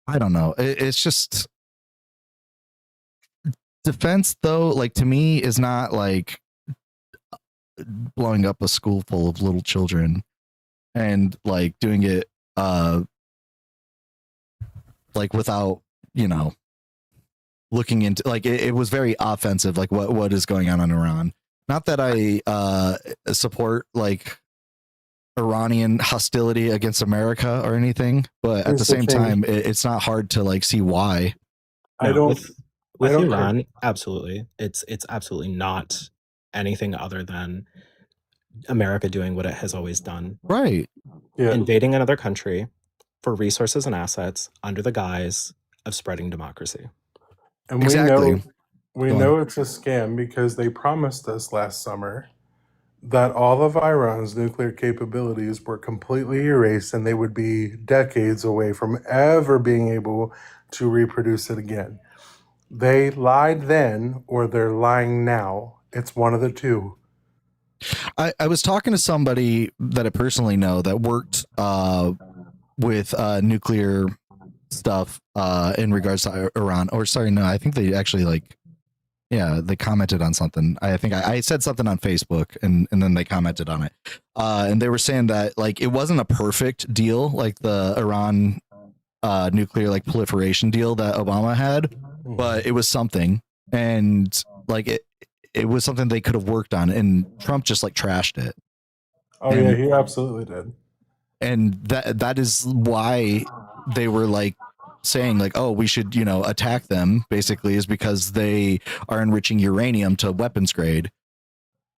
I don't know. It's just defense, though. Like to me, is not like blowing up a school full of little children and like doing it like without looking into like it was very offensive, like what is going on in Iran. Not that I support like Iranian hostility against America or anything, but at Here's the the same thing. time it's not hard to like see why. I No, don't. with I don't Iran, absolutely. It's absolutely not anything other than America doing what it has always done. Right. Yeah. Invading another country for resources and assets under the guise of spreading democracy. And Exactly. we Go on. know it's a scam because they promised us last summer that all of Iran's nuclear capabilities were completely erased and they would be decades away from ever being able to reproduce it again. They lied then, or they're lying now. It's one of the two. I was talking to somebody that I personally know that worked with nuclear stuff in regards to Iran. Or sorry, no, I think they actually they commented on something. I think I said something on Facebook and then they commented on it. And they were saying that like it wasn't a perfect deal, like the Iran nuclear like proliferation deal that Obama had, but it was something. And like it was something they could have worked on, and Trump just like trashed it. Oh, And- yeah, he absolutely did. And that is why they were like saying like, oh, we should, attack them, basically, is because they are enriching uranium to weapons grade.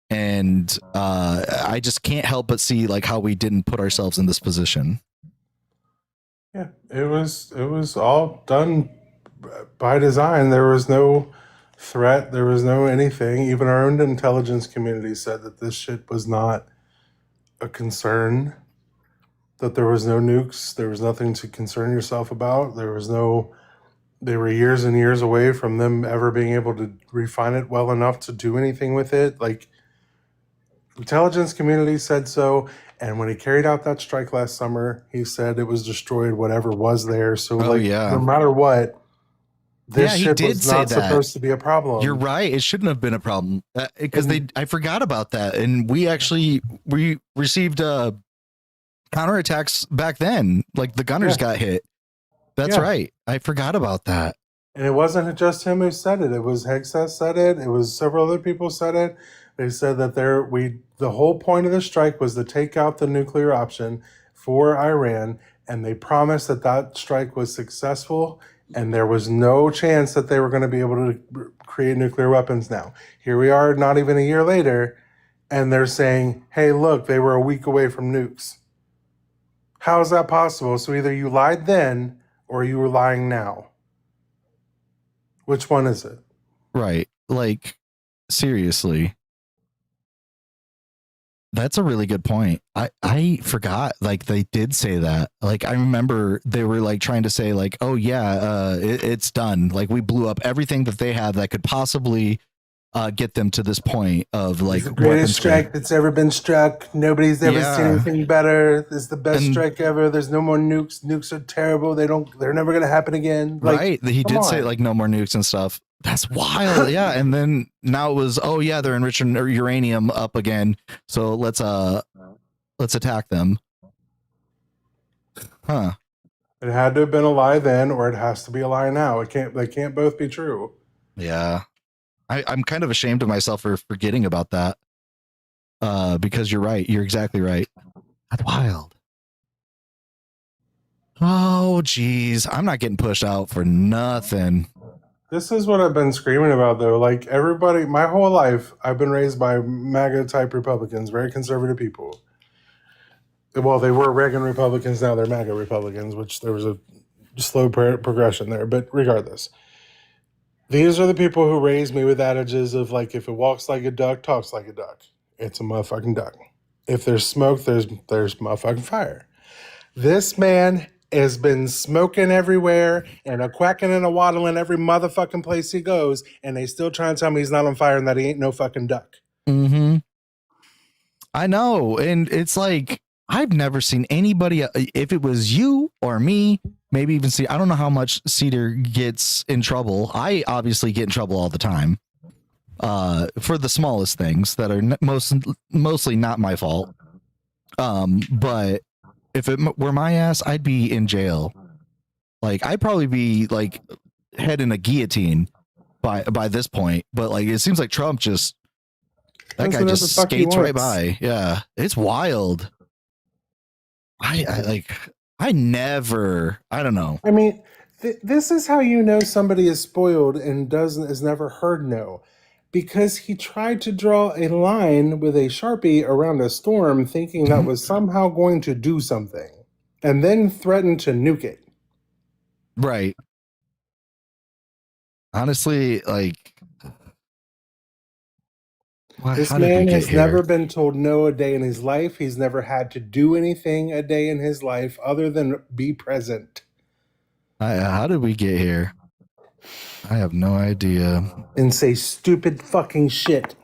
And I just can't help but see like how we didn't put ourselves in this position. Yeah, it was all done by design. There was no threat. There was no anything. Even our own intelligence community said that this shit was not a concern, that there was no nukes. There was nothing to concern yourself about. They were years and years away from them ever being able to refine it well enough to do anything with it. Like, intelligence community said so. And when he carried out that strike last summer, he said it was destroyed whatever was there. So Oh, yeah. no matter what, This Yeah, he ship did was say not that. supposed to be a problem. You're right. It shouldn't have been a problem because I forgot about that. And we received counterattacks back then. Like the gunners got hit. That's right. I forgot about that. And it wasn't just him who said it. It was Hegseth said it. It was several other people said it. They said that the whole point of the strike was to take out the nuclear option for Iran, and they promised that that strike was successful, and there was no chance that they were going to be able to create nuclear weapons now. Here we are, not even a year later, and they're saying, hey, look, they were a week away from nukes. How is that possible? So either you lied then or you were lying now. Which one is it? Right. Like, seriously. That's a really good point. I forgot, like, they did say that. Like, I remember they were like trying to say like, oh yeah, it's done. Like, we blew up everything that they had that could possibly get them to this point of like the greatest strike that's ever been struck. Nobody's ever seen anything better. This is the best strike ever. There's no more nukes. Nukes are terrible. They're never going to happen again. Like, right. He did say like no more nukes and stuff. That's wild. Yeah. And then now it was, oh yeah, they're enriching uranium up again. So let's attack them. Huh. It had to have been a lie then, or it has to be a lie now. They can't both be true. Yeah. I'm kind of ashamed of myself for forgetting about that. Because you're right. You're exactly right. That's wild. Oh, geez. I'm not getting pushed out for nothing. This is what I've been screaming about, though. Like, everybody, my whole life, I've been raised by MAGA-type Republicans, very conservative people. Well, they were Reagan Republicans, now they're MAGA Republicans, which there was a slow progression there. But regardless, these are the people who raised me with adages of, like, if it walks like a duck, talks like a duck, it's a motherfucking duck. If there's smoke, there's motherfucking fire. This man has been smoking everywhere and a quacking and a waddling every motherfucking place he goes, and they still try and tell me he's not on fire and that he ain't no fucking duck. Mm-hmm. I know. And it's like, I've never seen anybody, if it was you or me, maybe even see, I don't know how much Cedar gets in trouble. I obviously get in trouble all the time for the smallest things that are mostly not my fault. But if it were my ass, I'd be in jail. Like, I'd probably be like head in a guillotine by this point. But like, it seems like Trump that guy just skates right by. Yeah, it's wild. I don't know. I mean, this is how you know somebody is spoiled and has never heard no. Because he tried to draw a line with a Sharpie around a storm thinking that was somehow going to do something. And then threatened to nuke it. Right. Honestly, like... This man has never been told no a day in his life. He's never had to do anything a day in his life other than be present. How did we get here? I have no idea. And say stupid fucking shit.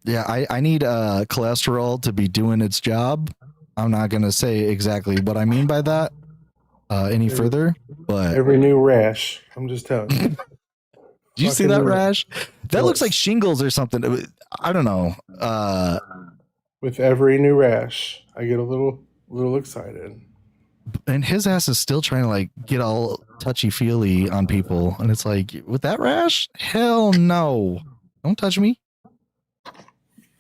Yeah, I need cholesterol to be doing its job. I'm not going to say exactly what I mean by that any further, but... Every new rash. I'm just telling you. Do you see that rash? That looks like shingles or something. I don't know. With every new rash, I get a little excited. And his ass is still trying to like get all touchy-feely on people. And it's like, with that rash? Hell no. Don't touch me.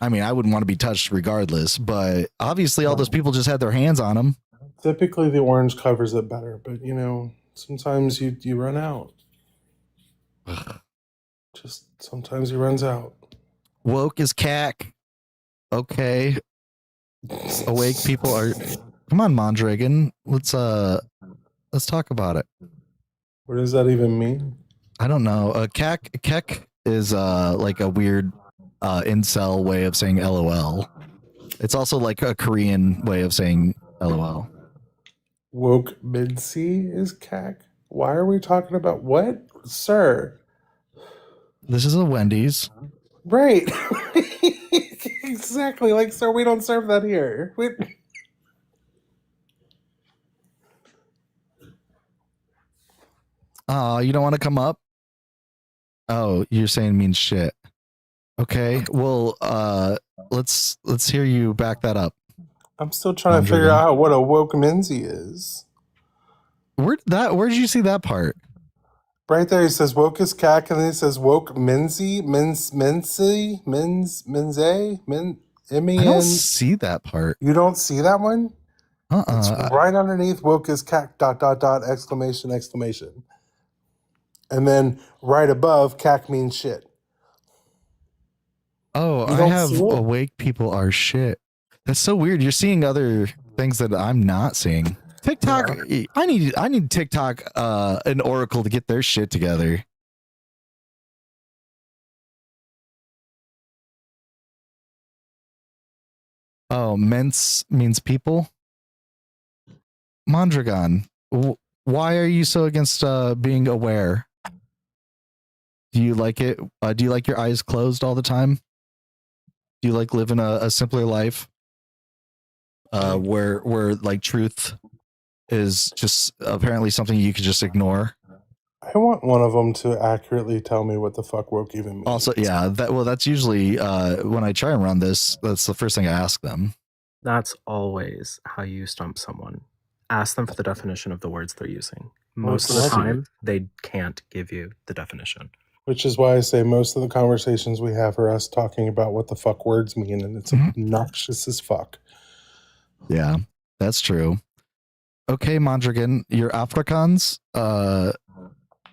I mean, I wouldn't want to be touched regardless, but obviously all those people just had their hands on him. Typically the orange covers it better, but you know, sometimes you run out. Just sometimes he runs out. Woke is cack. Okay. Awake people are... Come on, Mondragon. Let's talk about it. What does that even mean? I don't know. Kek is like a weird incel way of saying LOL. It's also like a Korean way of saying LOL. Woke mid-C is cack? Why are we talking about what? Sir. This is a Wendy's. Right. Exactly. Like, sir, we don't serve that here. You don't want to come up? Oh, you're saying mean shit. Okay. Well, let's hear you back that up. I'm still trying to figure out what a woke Minzy is. Where did you see that part? Right there, he says woke is cack, and then he says woke Minzy, Minzy, M-E-N. I don't see that part. You don't see that one? It's Uh-uh. right underneath woke is cack, .. exclamation. And then right above, cack means shit. Oh, You I don't have see it? awake people are shit. That's so weird. You're seeing other things that I'm not seeing. TikTok, Yeah. I need TikTok an oracle to get their shit together. Oh, mens means people. Mondragon, why are you so against being aware? Do you like it? Do you like your eyes closed all the time? Do you like living a simpler life? Where like truth is just apparently something you could just ignore. I want one of them to accurately tell me what the fuck woke even means. Also, yeah, that's usually when I try and run this, that's the first thing I ask them. That's always how you stump someone. Ask them for the definition of the words they're using. Most of the time, they can't give you the definition. Which is why I say most of the conversations we have are us talking about what the fuck words mean, and it's obnoxious as fuck. Yeah, that's true. Okay, Mondragon, you're Afrikaans.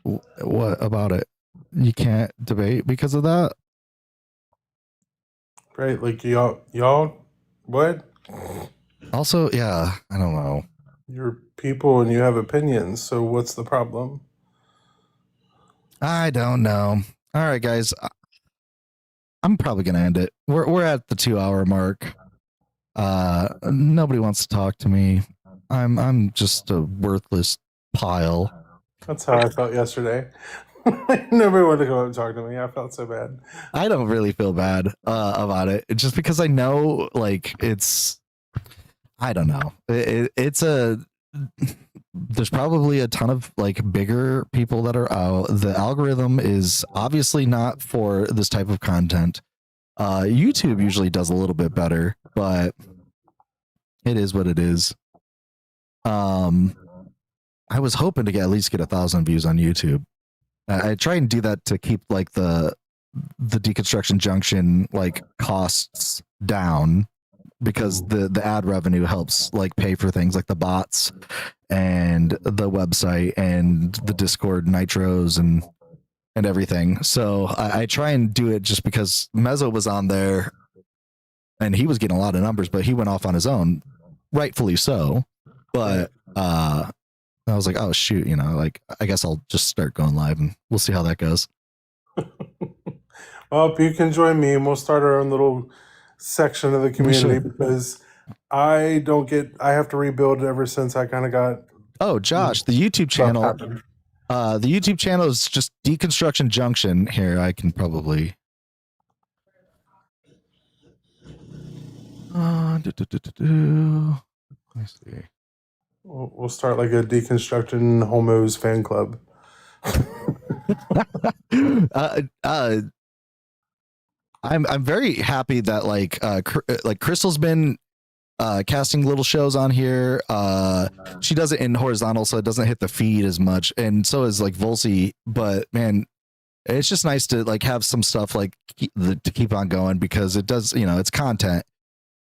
What about it? You can't debate because of that? Right, like y'all, what? Also, yeah, I don't know. You're people and you have opinions, so what's the problem? I don't know. All right, guys, I'm probably gonna end it. We're at the 2-hour mark. Nobody wants to talk to me. I'm just a worthless pile. That's how I felt yesterday. Nobody wanted to go up and talk to me. I felt so bad. I don't really feel bad about it, just because I know, like, I don't know. There's probably a ton of like bigger people that are out. The algorithm is obviously not for this type of content. YouTube usually does a little bit better, but it is what it is. I was hoping to at least get 1,000 views on YouTube. I try and do that to keep like the Deconstruction Junction like costs down, because the ad revenue helps like pay for things like the bots and the website and the Discord nitros and everything. So I try and do it just because Mezzo was on there and he was getting a lot of numbers, but he went off on his own, rightfully so. But I was like, oh shoot, like I guess I'll just start going live and we'll see how that goes. Well, you can join me and we'll start our own little section of the community, because I have to rebuild ever since I kind of got. Oh, Josh, the YouTube channel. The YouTube channel is just Deconstruction Junction. Here, I can probably. Let me see. We'll start like a Deconstruction Homos fan club. I'm very happy that like Crystal's been casting little shows on here. She does it in horizontal, so it doesn't hit the feed as much, and so is like Volsi. But man, it's just nice to like have some stuff like to keep on going, because it does, it's content.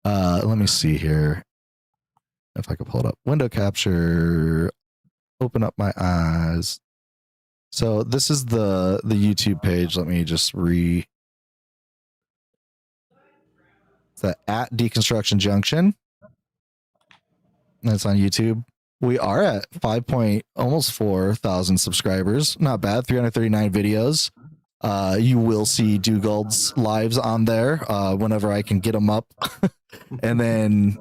Let me see here if I can pull it up. Window capture. Open up my eyes. So this is the YouTube page. Let me just It's at Deconstruction Junction. That's on YouTube. We are at almost 4,000 subscribers. Not bad. 339 videos. You will see Dugald's lives on there whenever I can get them up. And then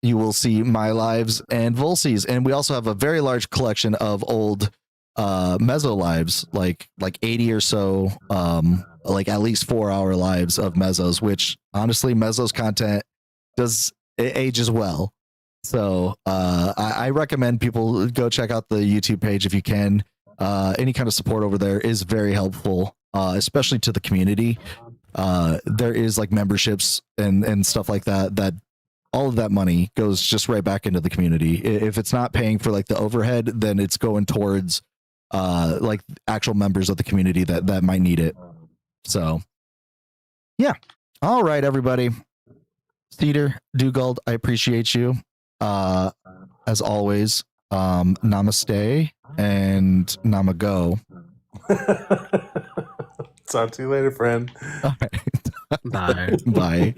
you will see my lives and Volsi's. And we also have a very large collection of old Mezzo lives, like 80 or so, like at least 4-hour lives of Mezzos, which honestly, Mezzo's content ages well. So I recommend people go check out the YouTube page if you can. any kind of support over there is very helpful, especially to the community. There is like memberships and stuff like that all of that money goes just right back into the community. If it's not paying for like the overhead, then it's going towards like actual members of the community that might need it. So yeah. All right, everybody. Cedar, Dugald, I appreciate you. As always, namaste and namago. Talk to you later, friend. All right. Bye. Bye.